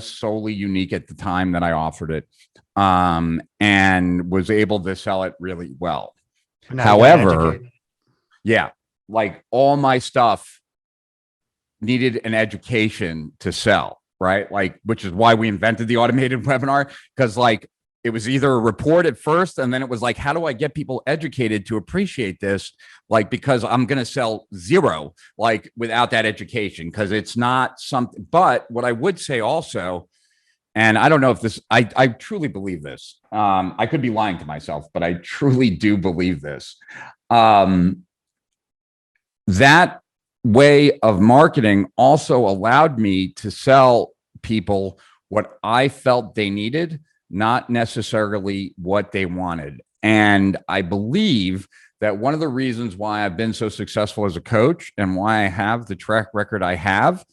solely unique at the time that I offered it, and was able to sell it really well. However, like all my stuff needed an education to sell, right? Like, which is why we invented the automated webinar, because like it was either a report at first, and then it was like, how do I get people educated to appreciate this? Like, because I'm going to sell zero, like without that education, because it's not something. But what I would say also, and I don't know if this, I truly believe this. I could be lying to myself, but I truly do believe this. That way of marketing also allowed me to sell people what I felt they needed, not necessarily what they wanted. And I believe that one of the reasons why I've been so successful as a coach and why I have the track record I have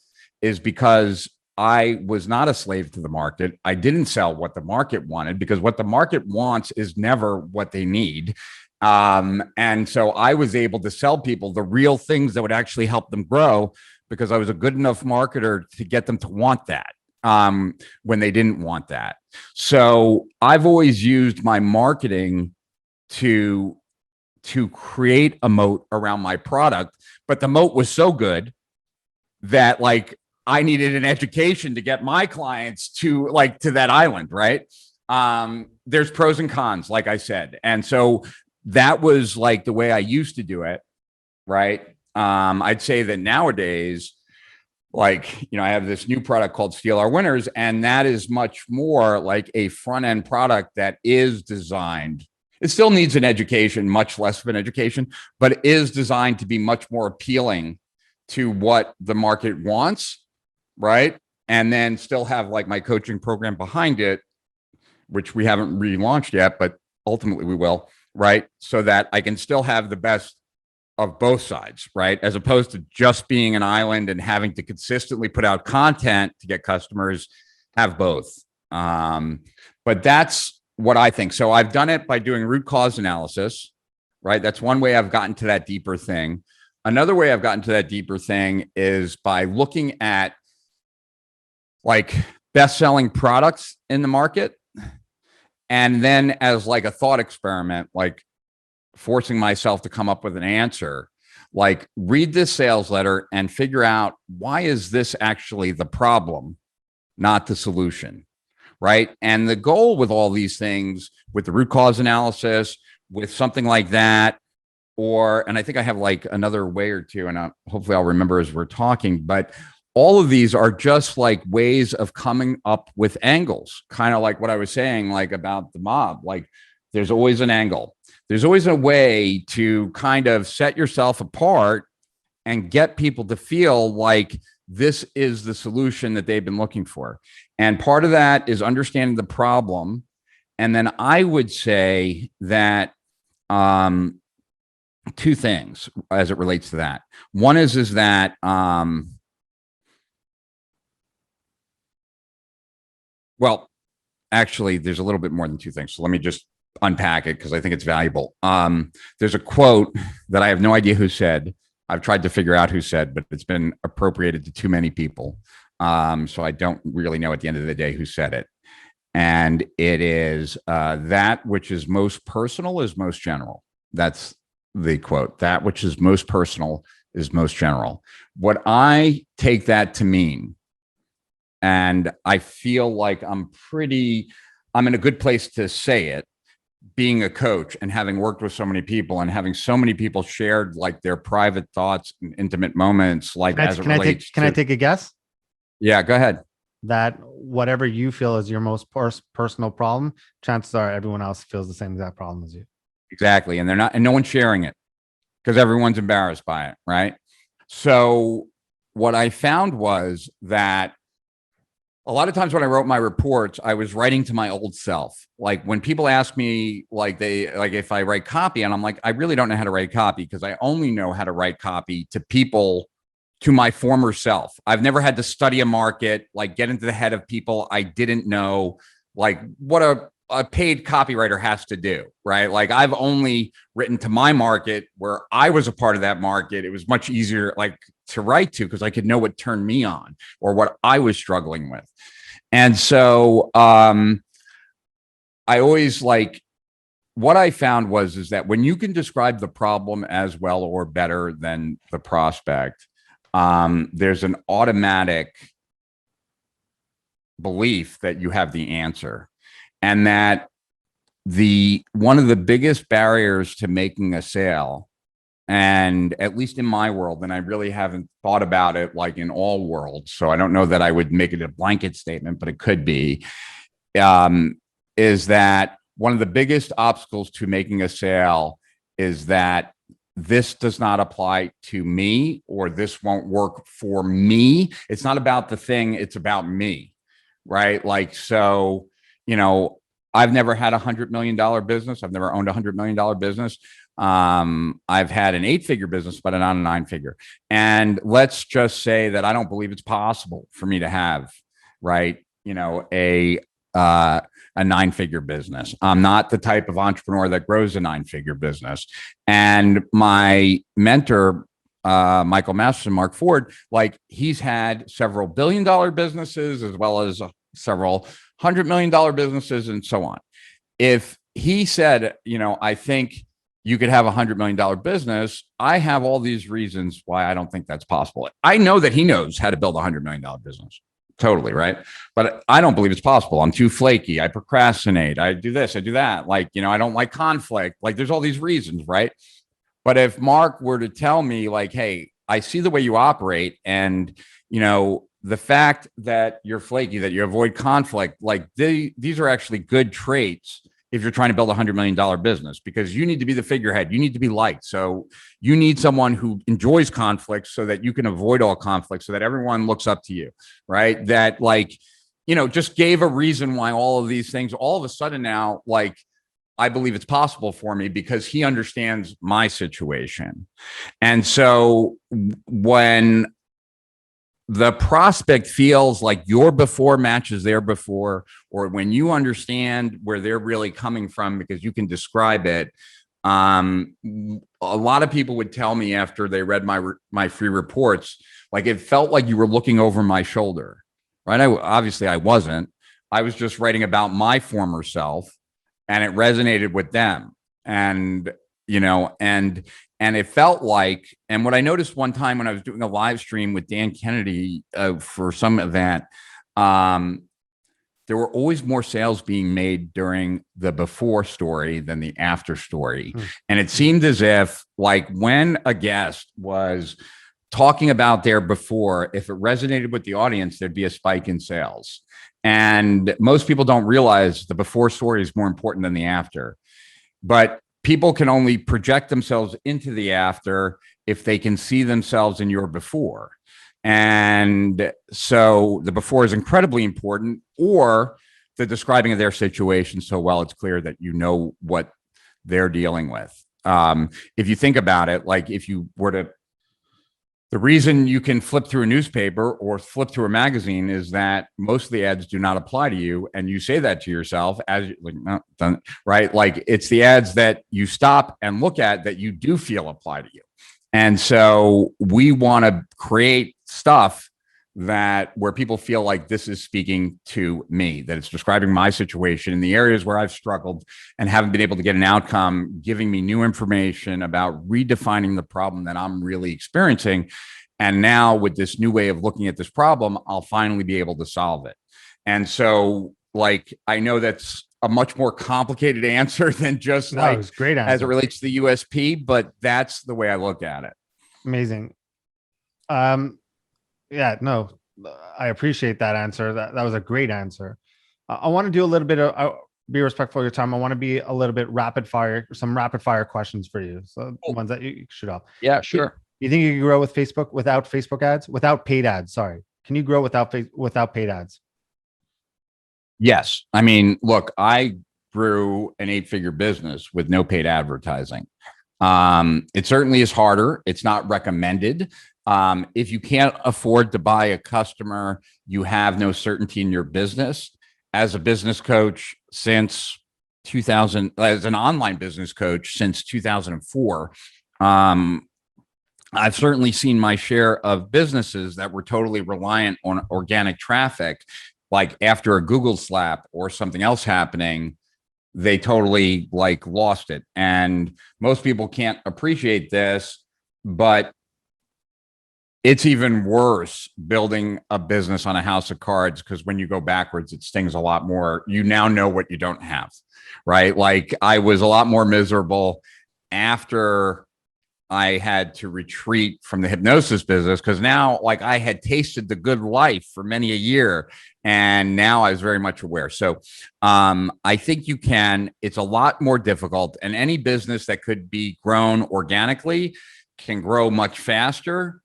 is because I was not a slave to the market. I didn't sell what the market wanted, because what the market wants is never what they need. And so I was able to sell people the real things that would actually help them grow, because I was a good enough marketer to get them to want that when they didn't want that. So I've always used my marketing to create a moat around my product, but the moat was so good that like I needed an education to get my clients to that island, right? There's pros and cons, like I said. And so that was like the way I used to do it, right? I'd say that nowadays, I have this new product called Steal Our Winners, and that is much more like a front-end product that is designed. It still needs an education, much less of an education, but it is designed to be much more appealing to what the market wants, right? and then still have like my coaching program behind it, which we haven't relaunched yet, but ultimately we will, right? So that I can still have the best of both sides, right? As opposed to just being an island and having to consistently put out content to get customers, have both. But that's what I think. So I've done it by doing root cause analysis, right? That's one way I've gotten to that deeper thing. Another way I've gotten to that deeper thing is by looking at like best-selling products in the market. And then as like a thought experiment, like forcing myself to come up with an answer, like read this sales letter and figure out, why is this actually the problem, not the solution, right? And the goal with all these things, with the root cause analysis, with something like that, and I think I have like another way or two, and hopefully I'll remember as we're talking, but all of these are just like ways of coming up with angles, kind of like what I was saying, like about the mob. Like there's always an angle. There's always a way to kind of set yourself apart and get people to feel like this is the solution that they've been looking for. And part of that is understanding the problem. And then I would say that two things as it relates to that. One is that well, actually, there's a little bit more than two things. So let me just unpack it because I think it's valuable. There's a quote that I have no idea who said. I've tried to figure out who said, but it's been appropriated to too many people. So I don't really know at the end of the day who said it. And it is that which is most personal is most general. That's the quote. That which is most personal is most general. What I take that to mean, and I feel like I'm in a good place to say it, being a coach and having worked with so many people and having so many people shared like their private thoughts and intimate moments, like Can I take a guess? Yeah, go ahead. That whatever you feel is your most personal problem, chances are everyone else feels the same exact problem as you. Exactly. And no one's sharing it because everyone's embarrassed by it. Right. So what I found was that a lot of times when I wrote my reports, I was writing to my old self. Like when people ask me, like if I write copy, and I'm like, I really don't know how to write copy because I only know how to write copy to people, to my former self. I've never had to study a market, like get into the head of people I didn't know, like what a paid copywriter has to do, right? Like I've only written to my market where I was a part of that market. It was much easier like to write to because I could know what turned me on or what I was struggling with. And so I always like, what I found is that when you can describe the problem as well or better than the prospect, there's an automatic belief that you have the answer. And that one of the biggest barriers to making a sale, and at least in my world, and I really haven't thought about it like in all worlds, so I don't know that I would make it a blanket statement, but it could be, is that one of the biggest obstacles to making a sale is that this does not apply to me, or this won't work for me. It's not about the thing, it's about me, right? Like, so, I've never had $100 million business. I've never owned $100 million business. I've had an 8-figure business, but not a 9-figure. And let's just say that I don't believe it's possible for me to have, right, a 9-figure business. I'm not the type of entrepreneur that grows a 9-figure business. And my mentor, Michael Masterson, Mark Ford, like he's had several billion-dollar businesses as well as several $100 million businesses and so on. If he said, I think you could have $100 million business, I have all these reasons why I don't think that's possible. I know that he knows how to build a $100 million business. Totally. Right. But I don't believe it's possible. I'm too flaky. I procrastinate. I do this, I do that. Like, I don't like conflict. Like there's all these reasons. Right. But if Mark were to tell me like, hey, I see the way you operate, and, the fact that you're flaky, that you avoid conflict, like these are actually good traits if you're trying to build $100 million business, because you need to be the figurehead. You need to be liked. So you need someone who enjoys conflict so that you can avoid all conflict, so that everyone looks up to you, right? That just gave a reason why all of these things all of a sudden now, I believe it's possible for me because he understands my situation. And so when the prospect feels like your before matches their before, or when you understand where they're really coming from because you can describe it, a lot of people would tell me after they read my free reports, it felt like you were looking over my shoulder, right? Obviously I wasn't. I was just writing about my former self, and it resonated with them. And it felt like, and what I noticed one time when I was doing a live stream with Dan Kennedy for some event, there were always more sales being made during the before story than the after story. And it seemed as if when a guest was talking about their before, if it resonated with the audience, there'd be a spike in sales. And most people don't realize the before story is more important than the after. But people can only project themselves into the after if they can see themselves in your before. And so the before is incredibly important, or the describing of their situation so well it's clear that you know what they're dealing with. If you think about it, if you were to, the reason you can flip through a newspaper or flip through a magazine is that most of the ads do not apply to you. And you say that to yourself as no, right? It's the ads that you stop and look at that you do feel apply to you. And so we want to create stuff where people feel like this is speaking to me, that it's describing my situation in the areas where I've struggled and haven't been able to get an outcome, giving me new information about redefining the problem that I'm really experiencing. And now with this new way of looking at this problem, I'll finally be able to solve it. And so I know that's a much more complicated answer than just it's great answer as it relates to the USP, but that's the way I look at it. Amazing. Yeah, no, I appreciate that answer. That was a great answer. I want to do a little bit of, be respectful of your time. I want to be a little bit some rapid fire questions for you. So ones that you should up. Yeah, sure. You think you can grow with Facebook without Facebook ads, without paid ads? Sorry. Can you grow without paid ads? Yes. I mean, look, I grew an 8-figure business with no paid advertising. It certainly is harder. It's not recommended. If you can't afford to buy a customer, you have no certainty in your business. As a business coach since 2000, as an online business coach since 2004, I've certainly seen my share of businesses that were totally reliant on organic traffic. After a Google slap or something else happening, they totally lost it. And most people can't appreciate this, but it's even worse building a business on a house of cards, because when you go backwards, it stings a lot more. You now know what you don't have, right? I was a lot more miserable after I had to retreat from the hypnosis business, because now I had tasted the good life for many a year, and now I was very much aware. So I think you can. It's a lot more difficult, and any business that could be grown organically can grow much faster,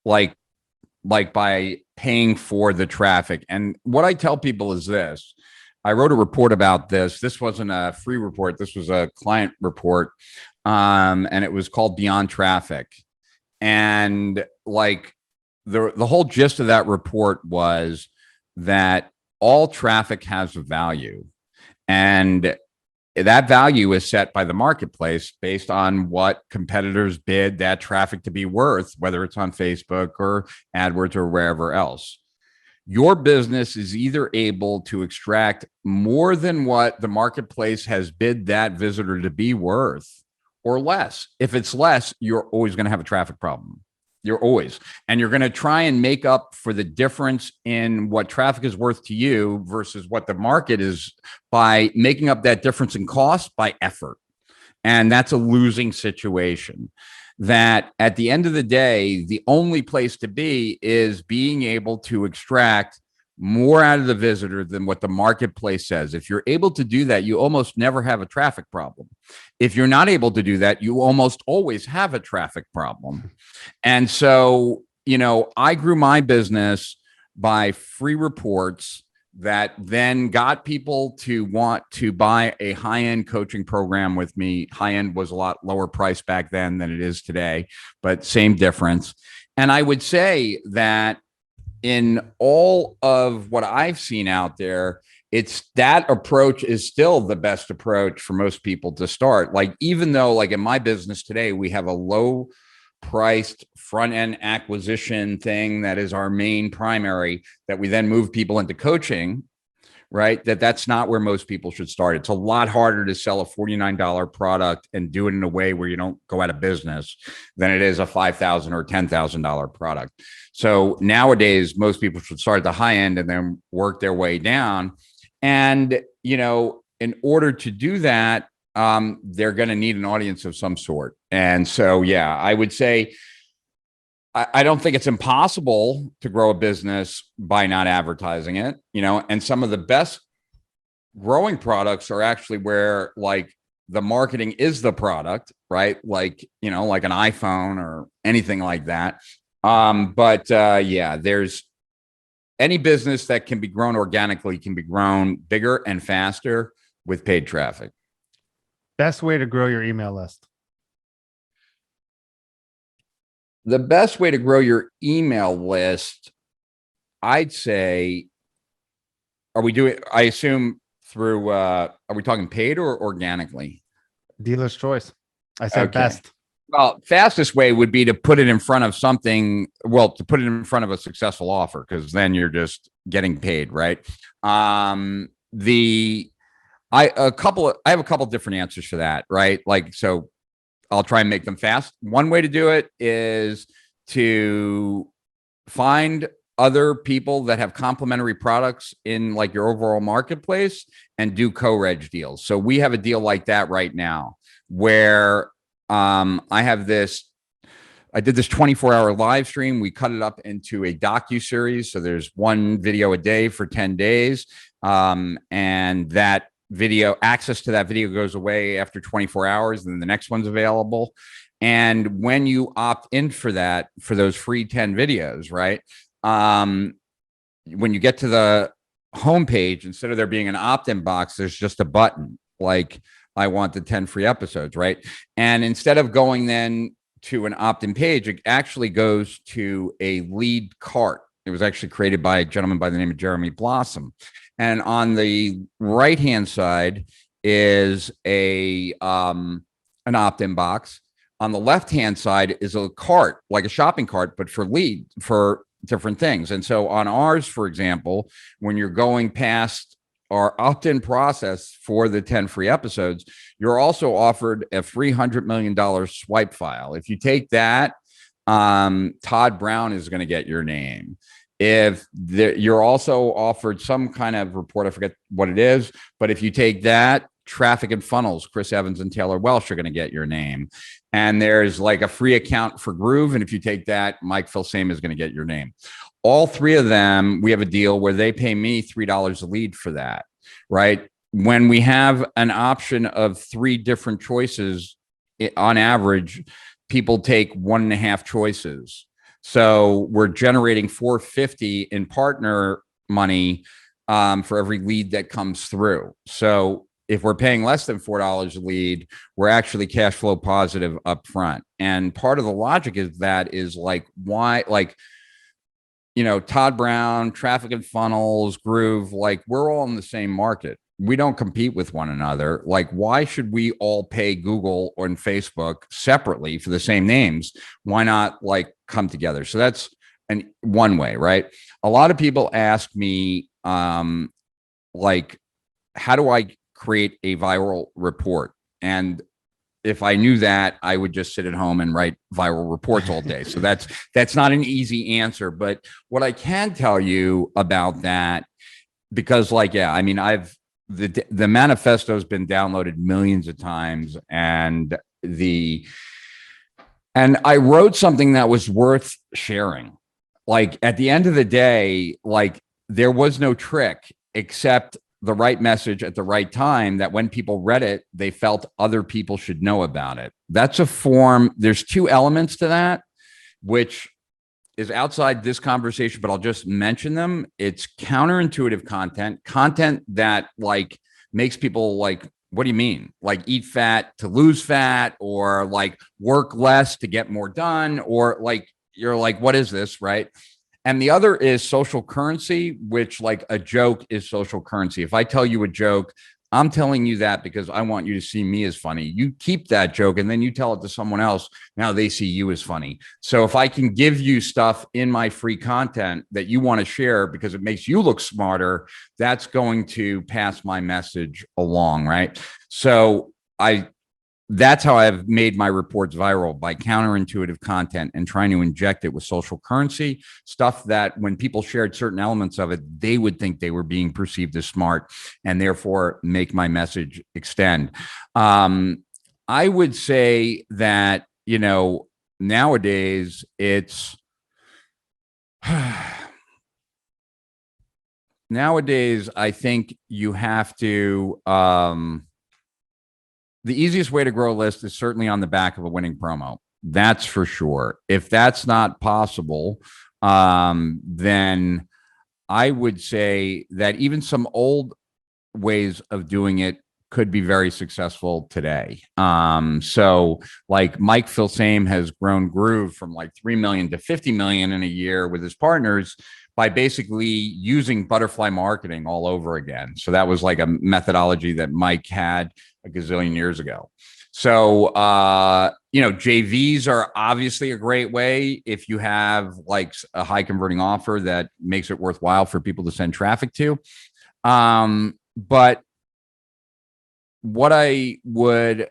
by paying for the traffic. And what I tell people is this. I wrote a report about this. This wasn't a free report. This was a client report. And it was called Beyond Traffic. And the whole gist of that report was that all traffic has a value. And that value is set by the marketplace based on what competitors bid that traffic to be worth, whether it's on Facebook or AdWords or wherever else. Your business is either able to extract more than what the marketplace has bid that visitor to be worth, or less. If it's less, you're always going to have a traffic problem. You're always. And you're going to try and make up for the difference in what traffic is worth to you versus what the market is by making up that difference in cost by effort. And that's a losing situation. That at the end of the day, the only place to be is being able to extract more out of the visitor than what the marketplace says. If you're able to do that, you almost never have a traffic problem. If you're not able to do that, you almost always have a traffic problem. And so, I grew my business by free reports that then got people to want to buy a high-end coaching program with me. High-end was a lot lower price back then than it is today, but same difference. And I would say that in all of what I've seen out there, it's that approach is still the best approach for most people to start. Like, even though like in my business today, we have a low priced front end acquisition thing that is our main primary, that we then move people into coaching, right? That's not where most people should start. It's a lot harder to sell a $49 product and do it in a way where you don't go out of business than it is a $5,000 or $10,000 product. So nowadays, most people should start at the high end and then work their way down. And, in order to do that, they're going to need an audience of some sort. And so, yeah, I would say, I don't think it's impossible to grow a business by not advertising it, and some of the best growing products are actually where like the marketing is the product, right? Like, like an iPhone or anything like that. Yeah, there's any business that can be grown organically can be grown bigger and faster with paid traffic. Best way to grow your email list. The best way to grow your email list, I'd say, I assume through, are we talking paid or organically? Dealer's choice. I said Okay. best. Well, fastest way would be to put it in front of something, to put it in front of a successful offer, because then you're just getting paid, right? I have a couple different answers for that, right? Like, so I'll try and make them fast. One way to do it is to find other people that have complementary products in like your overall marketplace and do co-reg deals. So we have a deal like that right now where I did this 24-hour live stream. We cut it up into a docu-series. So there's one video a day for 10 days. And that access to that video goes away after 24 hours, and then the next one's available. And when you opt in for those free 10 videos, right? When you get to the homepage, instead of there being an opt-in box, there's just a button like, I want the 10 free episodes, right? And instead of going then to an opt-in page, it actually goes to a lead cart. It was actually created by a gentleman by the name of Jeremy Blossom. And on the right-hand side is an opt-in box. On the left-hand side is a cart, like a shopping cart, but for different things. And so on ours, for example, when you're going past our opt-in process for the 10 free episodes, you're also offered a free $100 million swipe file. If you take that, Todd Brown is going to get your name. You're also offered some kind of report, I forget what it is, but if you take that, Traffic and Funnels, Chris Evans and Taylor Welsh are going to get your name. And there's like a free account for Groove. And if you take that, Mike Filsame is going to get your name. All three of them, we have a deal where they pay me $3 a lead for that, right? When we have an option of 3 different choices, on average, people take 1.5 choices. So we're generating $450 in partner money for every lead that comes through. So if we're paying less than $4 a lead, we're actually cash flow positive up front. And part of the logic is like, why, like, Todd Brown, Traffic and Funnels, Groove, like, we're all in the same market. We don't compete with one another. Like, why should we all pay Google or Facebook separately for the same names? Why not like come together? So that's one way, right? A lot of people ask me, like, how do I create a viral report? And if I knew that, I would just sit at home and write viral reports all day. So that's not an easy answer. But what I can tell you about that, because like, yeah, I mean, the manifesto has been downloaded millions of times, and I wrote something that was worth sharing. Like, at the end of the day, like, there was no trick except the right message at the right time, that when people read it, they felt other people should know about it. That's a form. There's two elements to that, which is outside this conversation, but I'll just mention them. It's counterintuitive content that like makes people like, what do you mean? Like eat fat to lose fat, or like work less to get more done, or like, you're like, what is this? Right. And the other is social currency, which like a joke is social currency. If I tell you a joke, I'm telling you that because I want you to see me as funny. You keep that joke and then you tell it to someone else. Now they see you as funny. So if I can give you stuff in my free content that you want to share because it makes you look smarter, that's going to pass my message along, right? So that's how I've made my reports viral, by counterintuitive content and trying to inject it with social currency, stuff that when people shared certain elements of it, they would think they were being perceived as smart, and therefore make my message extend. I would say that, nowadays I think you have to, the easiest way to grow a list is certainly on the back of a winning promo. That's for sure. If that's not possible, then I would say that even some old ways of doing it could be very successful today. So like Mike Filsame has grown Groove from like 3 million to 50 million in a year with his partners by basically using butterfly marketing all over again. So that was like a methodology that Mike had a gazillion years ago. So, JVs are obviously a great way if you have like a high converting offer that makes it worthwhile for people to send traffic to. But what I would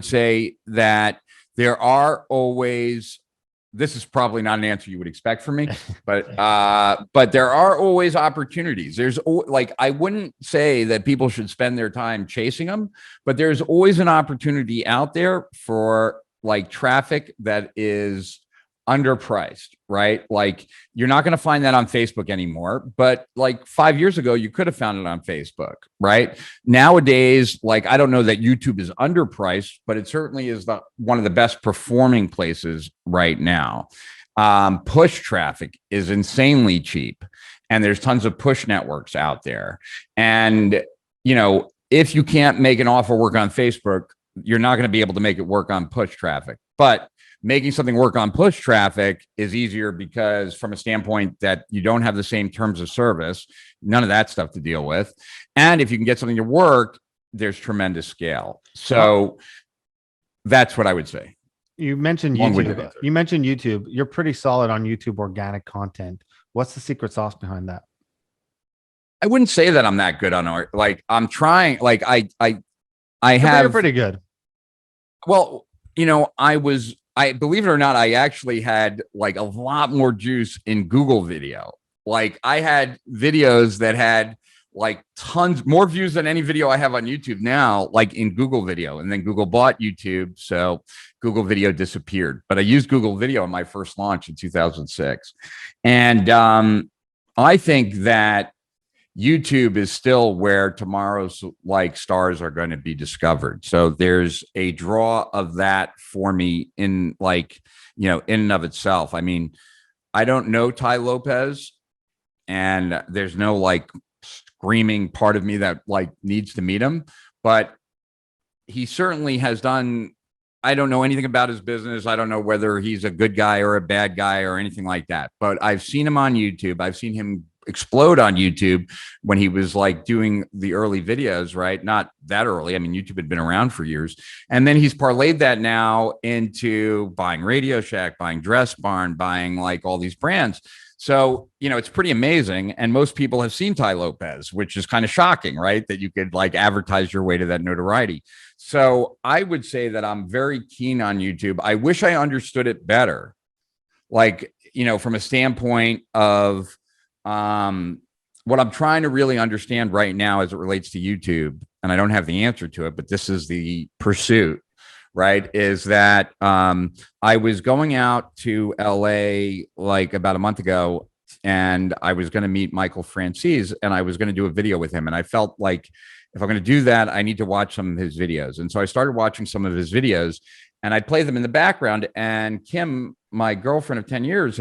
say that there are always, this is probably not an answer you would expect from me, but there are always opportunities. There's like, I wouldn't say that people should spend their time chasing them, but there's always an opportunity out there for like traffic that is underpriced, right? Like you're not going to find that on Facebook anymore, but like 5 years ago, you could have found it on Facebook, right? Nowadays, like, I don't know that YouTube is underpriced, but it certainly is one of the best performing places right now. Push traffic is insanely cheap, and there's tons of push networks out there. And, if you can't make an offer work on Facebook, you're not going to be able to make it work on push traffic. But making something work on push traffic is easier because from a standpoint that you don't have the same terms of service, none of that stuff to deal with. And if you can get something to work, there's tremendous scale. So that's what I would say. You mentioned YouTube. You're pretty solid on YouTube organic content. What's the secret sauce behind that? I wouldn't say that I'm that good on art. Like I'm trying, like I You're pretty good. Well, I believe it or not, I actually had like a lot more juice in Google video. Like I had videos that had like tons more views than any video I have on YouTube now, like in Google video. And then Google bought YouTube. So Google video disappeared, but I used Google video in my first launch in 2006. And I think that YouTube is still where tomorrow's like stars are going to be discovered. So there's a draw of that for me in like, in and of itself. I mean, I don't know Tai Lopez, and there's no like screaming part of me that like needs to meet him, but he certainly has done. I don't know anything about his business. I don't know whether he's a good guy or a bad guy or anything like that, but I've seen him on YouTube. I've seen him explode on YouTube when he was like doing the early videos, right? Not that early. I mean, YouTube had been around for years. And then he's parlayed that now into buying Radio Shack, buying Dress Barn, buying like all these brands. So, it's pretty amazing. And most people have seen Tai Lopez, which is kind of shocking, right? That you could like advertise your way to that notoriety. So I would say that I'm very keen on YouTube. I wish I understood it better. Like, from a standpoint of, what I'm trying to really understand right now as it relates to YouTube, and I don't have the answer to it, but this is the pursuit, right? Is that I was going out to LA like about a month ago and I was going to meet Michael Franzese, and I was going to do a video with him. And I felt like if I'm going to do that, I need to watch some of his videos. And so I started watching some of his videos, and I'd play them in the background. And Kim, my girlfriend of 10 years,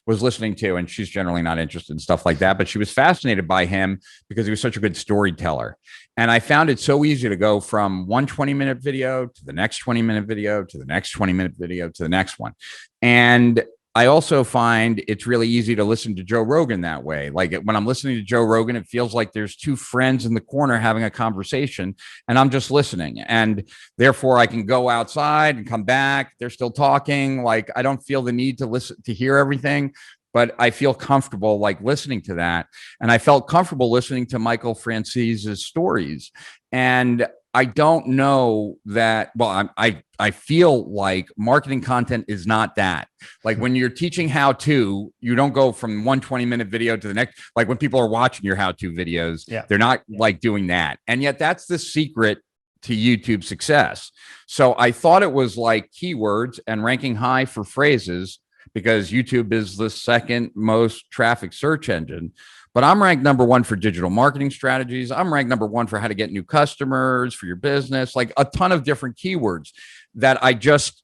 was listening to, and she's generally not interested in stuff like that, but she was fascinated by him because he was such a good storyteller. And I found it so easy to go from one 20-minute video to the next 20-minute video to the next 20-minute video to the next one. And I also find it's really easy to listen to Joe Rogan that way. Like when I'm listening to Joe Rogan, it feels like there's two friends in the corner having a conversation and I'm just listening. And therefore I can go outside and come back. They're still talking. Like I don't feel the need to listen to hear everything, but I feel comfortable like listening to that. And I felt comfortable listening to Michael Francese's stories. And I don't know that. Well, I feel like marketing content is not that. Like when you're teaching how to, you don't go from one 20-minute video to the next. Like when people are watching your how-to videos, they're not like doing that. And yet that's the secret to YouTube success. So I thought it was like keywords and ranking high for phrases because YouTube is the second most traffic search engine. But I'm ranked number one for digital marketing strategies. I'm ranked number one for how to get new customers for your business, like a ton of different keywords that I just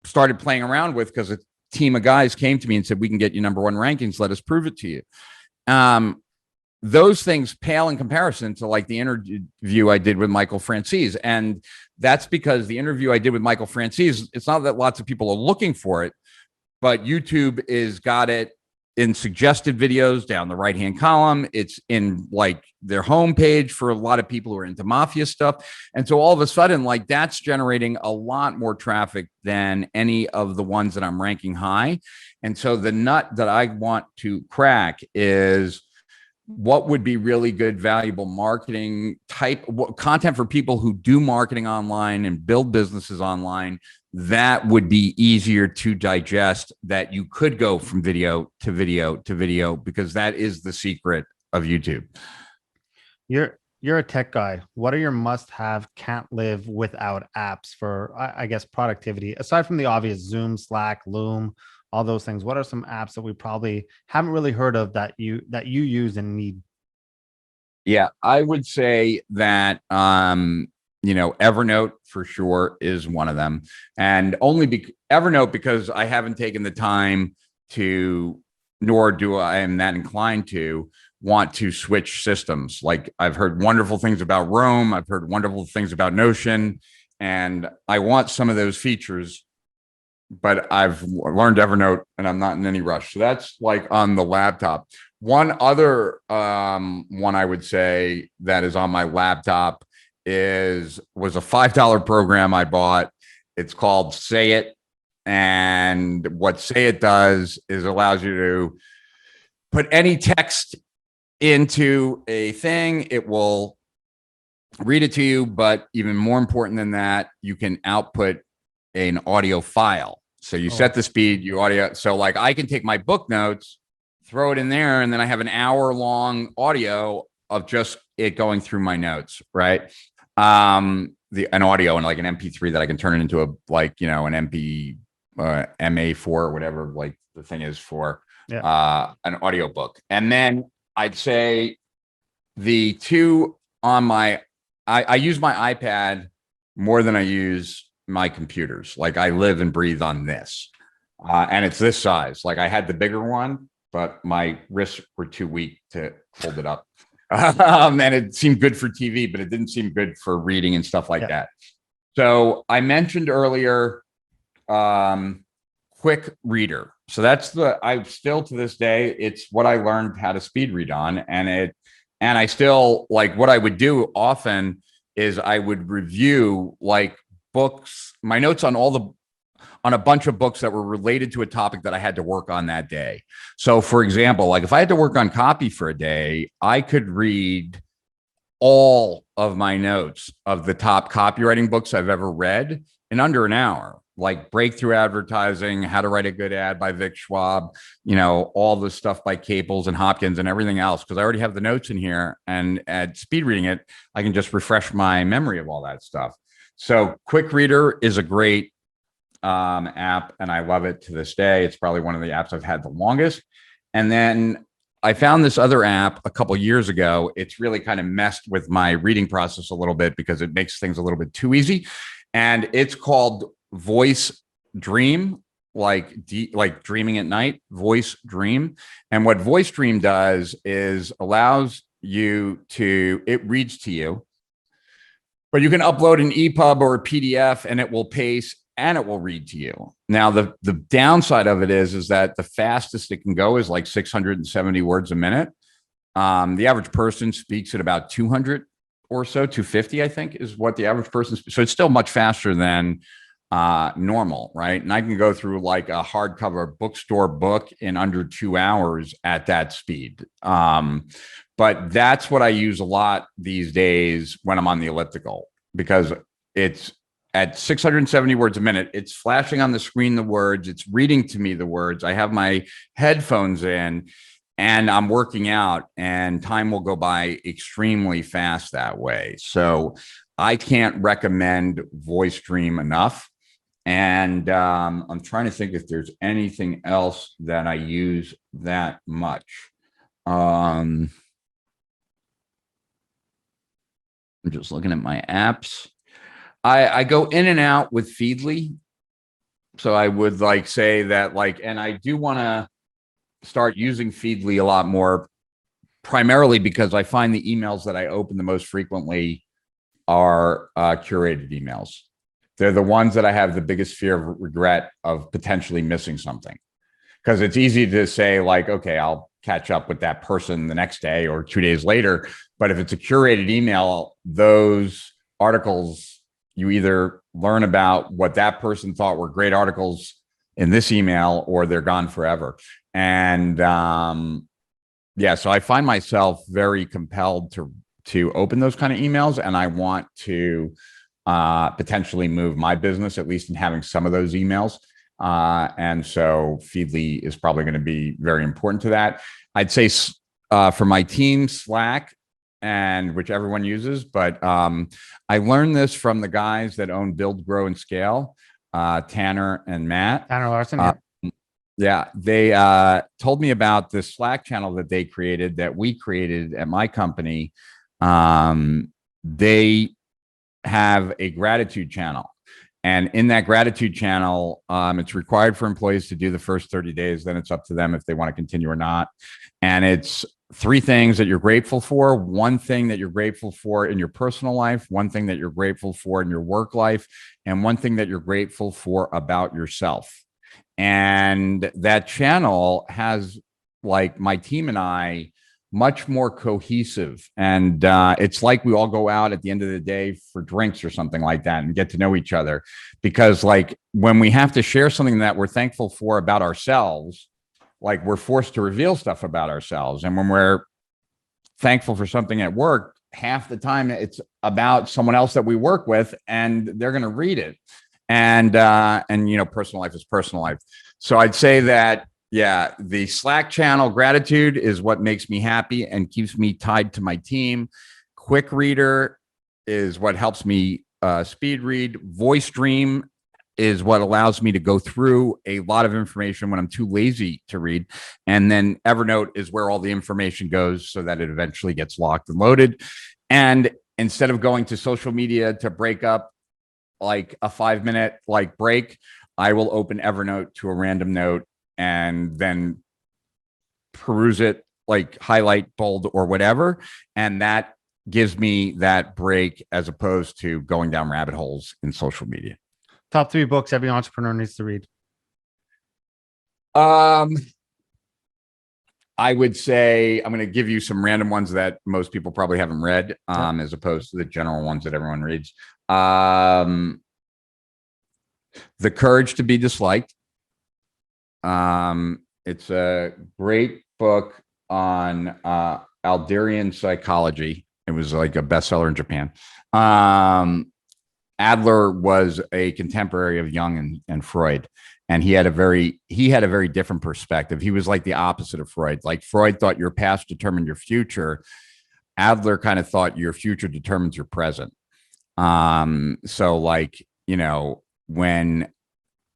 started playing around with because a team of guys came to me and said, we can get you number one rankings. Let us prove it to you. Those things pale in comparison to like the interview I did with Michael Franzese. And that's because the interview I did with Michael Franzese, it's not that lots of people are looking for it, but YouTube is got it in suggested videos down the right-hand column. It's in like their homepage for a lot of people who are into mafia stuff. And so all of a sudden, like that's generating a lot more traffic than any of the ones that I'm ranking high. And so the nut that I want to crack is what would be really good, valuable marketing type content for people who do marketing online and build businesses online that would be easier to digest, that you could go from video to video to video, because that is the secret of YouTube. You're a tech guy. What are your must-have, can't live without apps for, I guess, productivity? Aside from the obvious Zoom, Slack, Loom, all those things, what are some apps that we probably haven't really heard of that you use and need? Yeah, I would say that Evernote for sure is one of them, and only Evernote because I haven't taken the time to, nor do I am that inclined to want to switch systems. Like I've heard wonderful things about Roam, I've heard wonderful things about Notion, and I want some of those features, but I've learned Evernote and I'm not in any rush. So that's like on the laptop. One other one I would say that is on my laptop was a $5 program I bought. It's called Say It. And what Say It does is allows you to put any text into a thing. It will read it to you, but even more important than that, you can output an audio file. So you set the speed, you audio. So like I can take my book notes, throw it in there, and then I have an hour-long audio of just it going through my notes, right? An audio and like an MP3 that I can turn it into an MA4 or whatever like the thing is for an audio book. And then I'd say the two on I use my iPad more than I use my computers. Like I live and breathe on this, and it's this size. Like I had the bigger one, but my wrists were too weak to hold it up. And it seemed good for TV, but it didn't seem good for reading and stuff like that. So I mentioned earlier, Quick Reader. So that's I still to this day, it's what I learned how to speed read on. And I still like what I would do often is I would review like books, my notes on on a bunch of books that were related to a topic that I had to work on that day. So for example, like if I had to work on copy for a day, I could read all of my notes of the top copywriting books I've ever read in under an hour, like Breakthrough Advertising, How to Write a Good Ad by Vic Schwab, all the stuff by Caples and Hopkins and everything else. Cause I already have the notes in here, and at speed reading it, I can just refresh my memory of all that stuff. So Quick Reader is a great app, and I love it to this day. It's probably one of the apps I've had the longest. And then I found this other app a couple years ago. It's really kind of messed with my reading process a little bit because it makes things a little bit too easy. And it's called Voice Dream, like dreaming at night, Voice Dream. And what Voice Dream does is allows you to, it reads to you, but you can upload an EPUB or a PDF and it will pace and it will read to you. Now, the downside of it is that the fastest it can go is like 670 words a minute. The average person speaks at about 200 or so, 250, I think, is what the average person speaks. So it's still much faster than normal, right? And I can go through like a hardcover bookstore book in under 2 hours at that speed. But that's what I use a lot these days when I'm on the elliptical, because it's at 670 words a minute. It's flashing on the screen the words. It's reading to me the words. I have my headphones in and I'm working out, and time will go by extremely fast that way. So I can't recommend Voice Dream enough. And I'm trying to think if there's anything else that I use that much. I'm just looking at my apps. I go in and out with Feedly. So I would like say that and I do want to start using Feedly a lot more, primarily because I find the emails that I open the most frequently are curated emails. They're the ones that I have the biggest fear of regret of potentially missing something. Because it's easy to say okay, I'll catch up with that person the next day or 2 days later. But if it's a curated email, those articles, you either learn about what that person thought were great articles in this email, or they're gone forever. And so I find myself very compelled to open those kind of emails, and I want to potentially move my business, at least in having some of those emails. And so Feedly is probably going to be very important to that. I'd say for my team, Slack, and which everyone uses, but I learned this from the guys that own Build, Grow, and Scale, Tanner and Matt. Tanner Larson. Yeah, they told me about this Slack channel that they created, that we created at my company. They have a gratitude channel. And in that gratitude channel, it's required for employees to do the first 30 days. Then it's up to them if they want to continue or not. And it's 3 things that you're grateful for, 1 thing that you're grateful for in your personal life, 1 thing that you're grateful for in your work life, and 1 thing that you're grateful for about yourself. And that channel has my team and I much more cohesive. And it's like we all go out at the end of the day for drinks or something like that and get to know each other. Because when we have to share something that we're thankful for about ourselves, we're forced to reveal stuff about ourselves. And when we're thankful for something at work, half the time it's about someone else that we work with, and they're going to read it. And personal life is personal life. So I'd say that, yeah, the Slack channel gratitude is what makes me happy and keeps me tied to my team. Quick Reader is what helps me speed read. Voice Dream is what allows me to go through a lot of information when I'm too lazy to read. And then Evernote is where all the information goes so that it eventually gets locked and loaded. And instead of going to social media to break up a 5-minute break, I will open Evernote to a random note and then peruse it, highlight, bold, or whatever. And that gives me that break as opposed to going down rabbit holes in social media. Top 3 books every entrepreneur needs to read. I would say I'm going to give you some random ones that most people probably haven't read, as opposed to the general ones that everyone reads. The Courage to be Disliked. It's a great book on Adlerian psychology. It was a bestseller in Japan. Adler was a contemporary of Jung and Freud, and he had a very different perspective. He was the opposite of Freud. Freud thought your past determined your future. Adler kind of thought your future determines your present. So when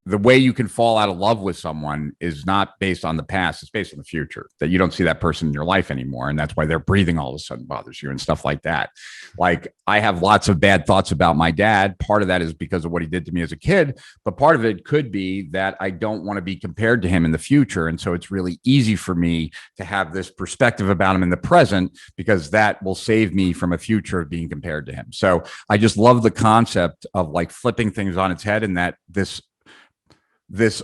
the way you can fall out of love with someone is not based on the past, it's based on the future, that you don't see that person in your life anymore, and that's why their breathing all of a sudden bothers you and stuff like that. Like, I have lots of bad thoughts about my dad. Part of that is because of what he did to me as a kid, but part of it could be that I don't want to be compared to him in the future, and so it's really easy for me to have this perspective about him in the present, because that will save me from a future of being compared to him. So I just love the concept of like flipping things on its head, and that this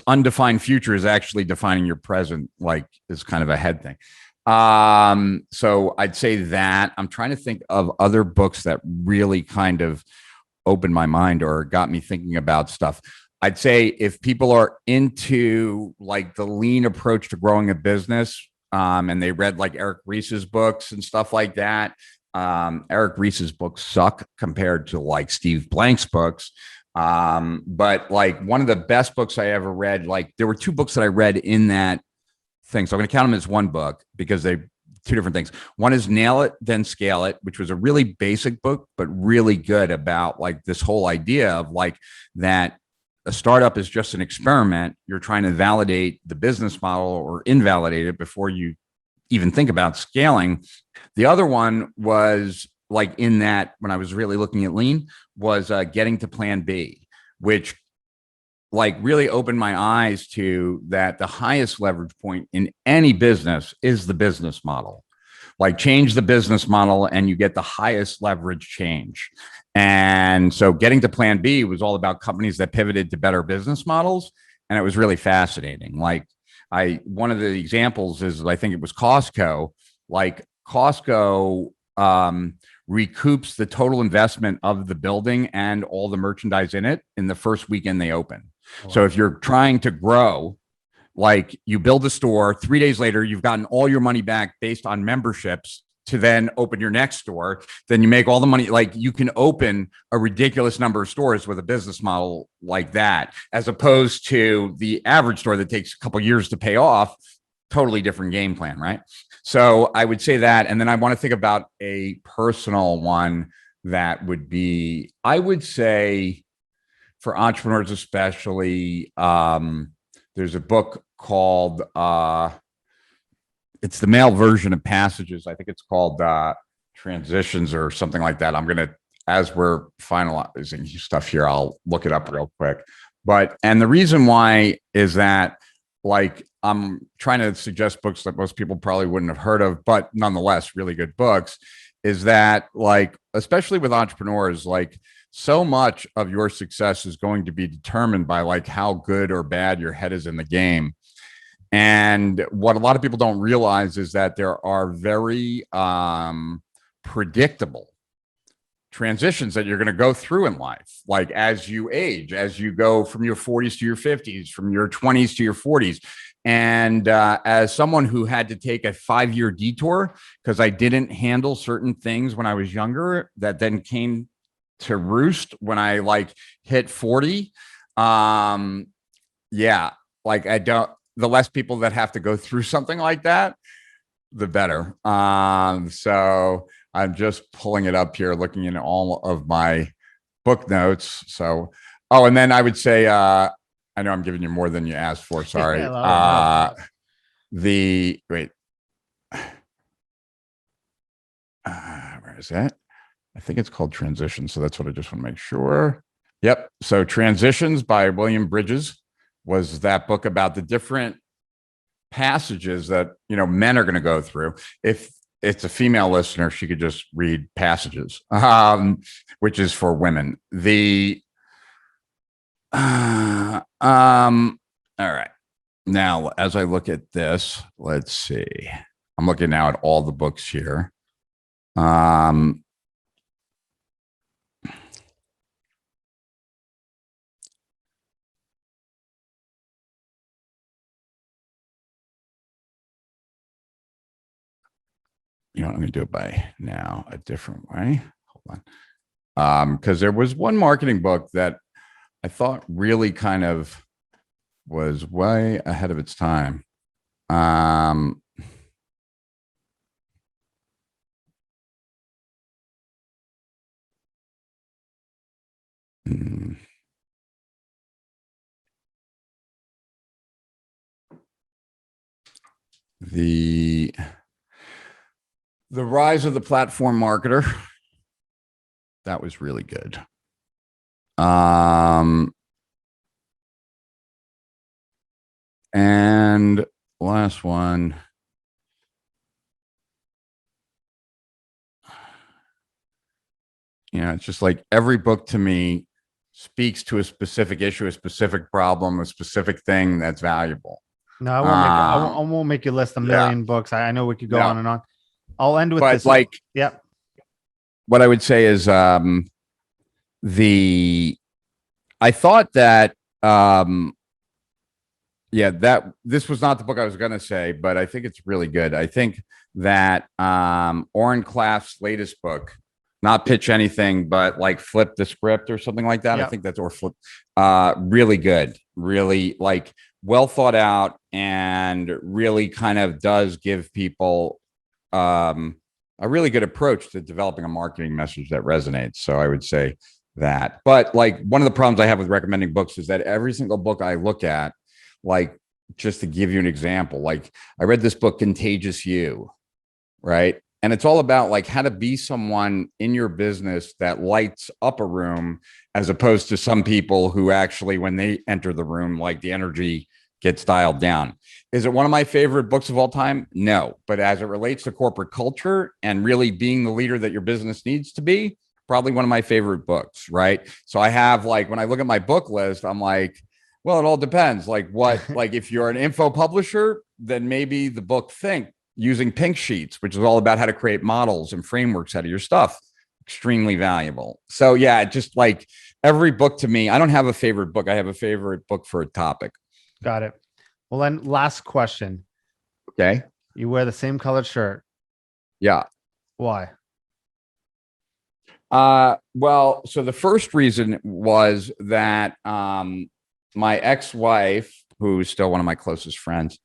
undefined future is actually defining your present, like, is kind of a head thing. So I'd say that. I'm trying to think of other books that really kind of opened my mind or got me thinking about stuff. I'd say if people are into like the lean approach to growing a business, and they read like Eric Ries's books and stuff like that. Eric Ries's books suck compared to like Steve Blank's books. But like one of the best books I ever read, like there were two books that I read in that thing. So I'm going to count them as one book because they two different things. One is Nail It, Then Scale It, which was a really basic book, but really good about like this whole idea of like that a startup is just an experiment. You're trying to validate the business model or invalidate it before you even think about scaling. The other one was like in that when I was really looking at lean was Getting to Plan B, which like really opened my eyes to that the highest leverage point in any business is the business model. Like change the business model and you get the highest leverage change. And so Getting to Plan B was all about companies that pivoted to better business models. And it was really fascinating. Like one of the examples is, I think it was Costco. Like Costco recoups the total investment of the building and all the merchandise in it in the first weekend they open. Oh, wow. So if you're trying to grow, like you build a store, 3 days later, you've gotten all your money back based on memberships to then open your next store. Then you make all the money. Like you can open a ridiculous number of stores with a business model like that, as opposed to the average store that takes a couple of years to pay off. Totally different game plan, right? So I would say that. And then I want to think about a personal one that would be, I would say, for entrepreneurs especially, there's a book called it's the male version of Passages. I think it's called Transitions or something like that. I'm gonna, as we're finalizing stuff here, I'll look it up real quick. But and the reason why is that like I'm trying to suggest books that most people probably wouldn't have heard of, but nonetheless really good books, is that like especially with entrepreneurs, like so much of your success is going to be determined by like how good or bad your head is in the game. And what a lot of people don't realize is that there are very predictable transitions that you're going to go through in life. Like as you age, as you go from your 40s to your 50s, from your 20s to your 40s. And as someone who had to take a 5-year detour because I didn't handle certain things when I was younger that then came to roost when I like hit 40. Yeah, like the less people that have to go through something like that, the better. So I'm just pulling it up here, looking in all of my book notes. So, oh, and then I would say, I know I'm giving you more than you asked for. Sorry. Wait. Where is that? I think it's called Transition. So that's what I just want to make sure. Yep. So Transitions by William Bridges was that book about the different passages that, you know, men are going to go through. If it's a female listener, she could just read Passages, which is for women. All right. Now, as I look at this, let's see. I'm looking now at all the books here. You know, I'm going to do it by now a different way. Hold on. Because there was one marketing book that I thought really kind of was way ahead of its time. the Rise of the Platform Marketer. That was really good. And last one. It's just like every book to me speaks to a specific issue, a specific problem, a specific thing that's valuable. No, I won't make you list a million books. I know we could go on and on. I'll end with this. Like, yep. What I would say is, I thought that, that this was not the book I was going to say, but I think it's really good. I think that Oren Klaff's latest book, not Pitch Anything, but like Flip the Script or something like that. Yep. I think that's, or Flip. Really good, really like well thought out, and really kind of does give people a really good approach to developing a marketing message that resonates. So I would say that. But like one of the problems I have with recommending books is that every single book I look at, like, just to give you an example, like I read this book, Contagious You, right? And it's all about like how to be someone in your business that lights up a room, as opposed to some people who actually, when they enter the room, like the energy gets dialed down. Is it one of my favorite books of all time? No. But as it relates to corporate culture and really being the leader that your business needs to be, probably one of my favorite books, right? So I have, like, when I look at my book list, I'm like, well, it all depends. Like what, like if you're an info publisher, then maybe the book Think, Using Pink Sheets, which is all about how to create models and frameworks out of your stuff. Extremely valuable. So yeah, just like every book to me, I don't have a favorite book. I have a favorite book for a topic. Got it. Well, then last question. Okay. You wear the same colored shirt. Yeah. Why? Well, so the first reason was that my ex-wife, who's still one of my closest friends,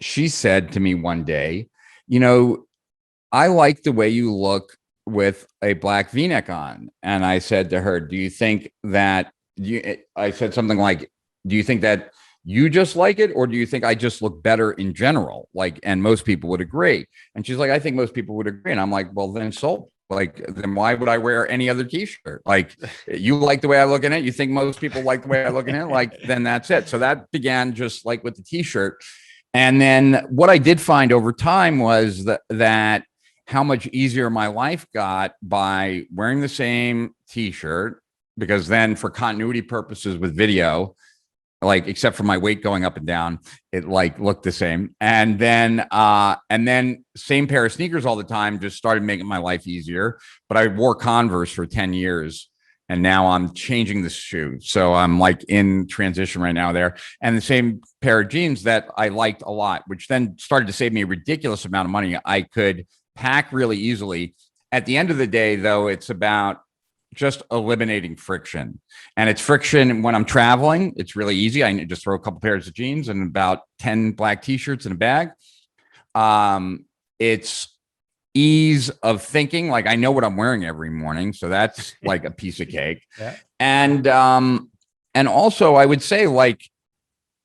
she said to me one day, I like the way you look with a black V-neck on. And I said to her, do you think that I said something like, do you think that you just like it, or do you think I just look better in general? Like, and most people would agree. And she's like, I think most people would agree. And I'm like, well, then so, like, then why would I wear any other t-shirt? Like, you like the way I look in it. You think most people like the way I look in it. Like, then that's it. So that began just like with the t-shirt. And then what I did find over time was that how much easier my life got by wearing the same t-shirt, because then for continuity purposes with video, like, except for my weight going up and down, it like looked the same. And then same pair of sneakers all the time just started making my life easier. But I wore Converse for 10 years. And now I'm changing the shoe. So I'm like in transition right now there. And the same pair of jeans that I liked a lot, which then started to save me a ridiculous amount of money. I could pack really easily. At the end of the day, though, it's about just eliminating friction. And it's friction when I'm traveling. It's really easy. I just throw a couple pairs of jeans and about 10 black t-shirts in a bag. It's ease of thinking. Like, I know what I'm wearing every morning. So that's like a piece of cake. Yeah. And also I would say, like,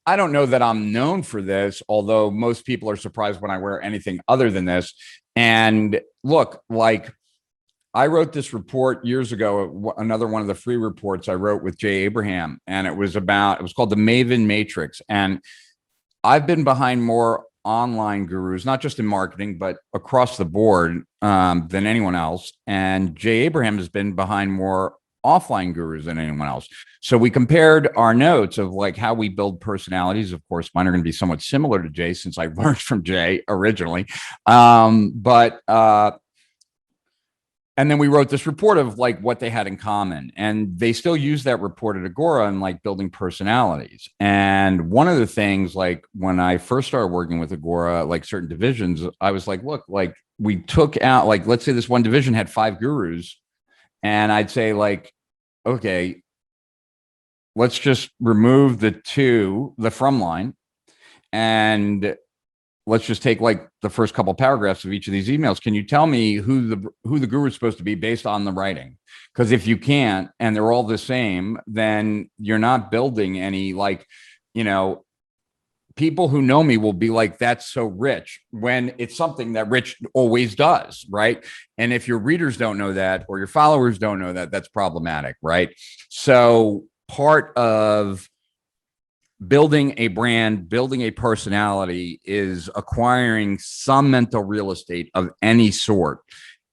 I don't know that I'm known for this, although most people are surprised when I wear anything other than this. And look, like, I wrote this report years ago, another one of the free reports I wrote with Jay Abraham, and it was called the Maven Matrix. And I've been behind more online gurus, not just in marketing, but across the board, than anyone else. And Jay Abraham has been behind more offline gurus than anyone else. So we compared our notes of like how we build personalities. Of course, mine are going to be somewhat similar to Jay, since I learned from Jay originally. And then we wrote this report of like what they had in common, and they still use that report at Agora and like building personalities. And one of the things, like when I first started working with Agora, like certain divisions, I was like, look, like we took out, like, let's say this one division had 5 gurus, and I'd say like, okay, let's just remove the from line, and let's just take like the first couple of paragraphs of each of these emails. Can you tell me who the guru is supposed to be based on the writing? Because if you can't, and they're all the same, then you're not building any, like, people who know me will be like, that's so Rich, when it's something that Rich always does, right? And if your readers don't know that, or your followers don't know that, that's problematic, right? So part of building a brand, building a personality is acquiring some mental real estate of any sort.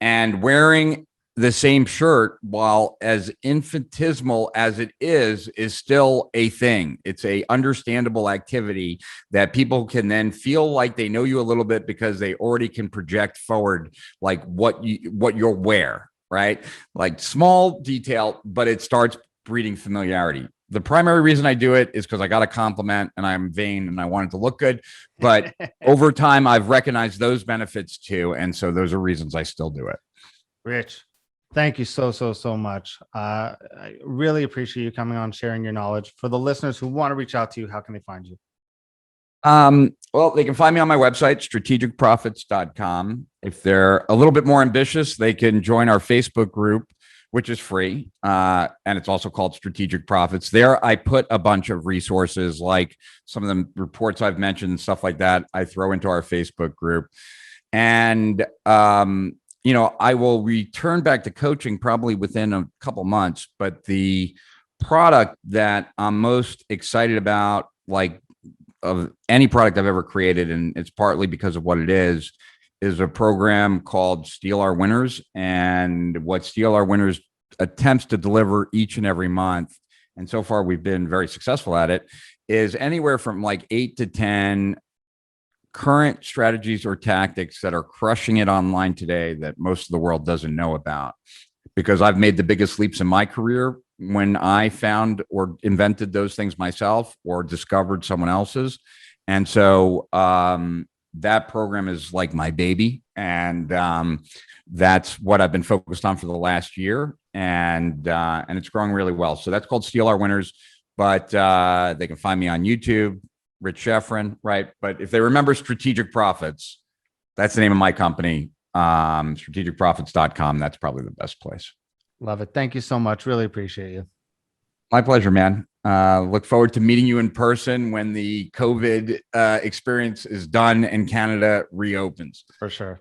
And wearing the same shirt, while as infinitesimal as it is still a thing. It's a understandable activity that people can then feel like they know you a little bit, because they already can project forward like what you'll wear, right? Like small detail, but it starts breeding familiarity. The primary reason I do it is because I got a compliment and I'm vain and I want it to look good. But over time, I've recognized those benefits too. And so those are reasons I still do it. Rich, thank you so much. I really appreciate you coming on, sharing your knowledge. For the listeners who want to reach out to you, how can they find you? Well, they can find me on my website, strategicprofits.com. If they're a little bit more ambitious, they can join our Facebook group, which is free. And it's also called Strategic Profits. There, I put a bunch of resources, like some of the reports I've mentioned and stuff like that, I throw into our Facebook group. And, I will return back to coaching probably within a couple months, but the product that I'm most excited about, like of any product I've ever created, and it's partly because of what it is a program called Steal Our Winners. And what Steal Our Winners attempts to deliver each and every month, and so far we've been very successful at it, is anywhere from like 8 to 10 current strategies or tactics that are crushing it online today that most of the world doesn't know about. Because I've made the biggest leaps in my career when I found or invented those things myself or discovered someone else's. And so that program is like my baby. And that's what I've been focused on for the last year. And it's growing really well. So that's called Steal Our Winners. But they can find me on YouTube, Rich Schrefen, right? But if they remember Strategic Profits, that's the name of my company. Strategicprofits.com. That's probably the best place. Love it. Thank you so much. Really appreciate you. My pleasure, man. Look forward to meeting you in person when the COVID experience is done and Canada reopens. For sure.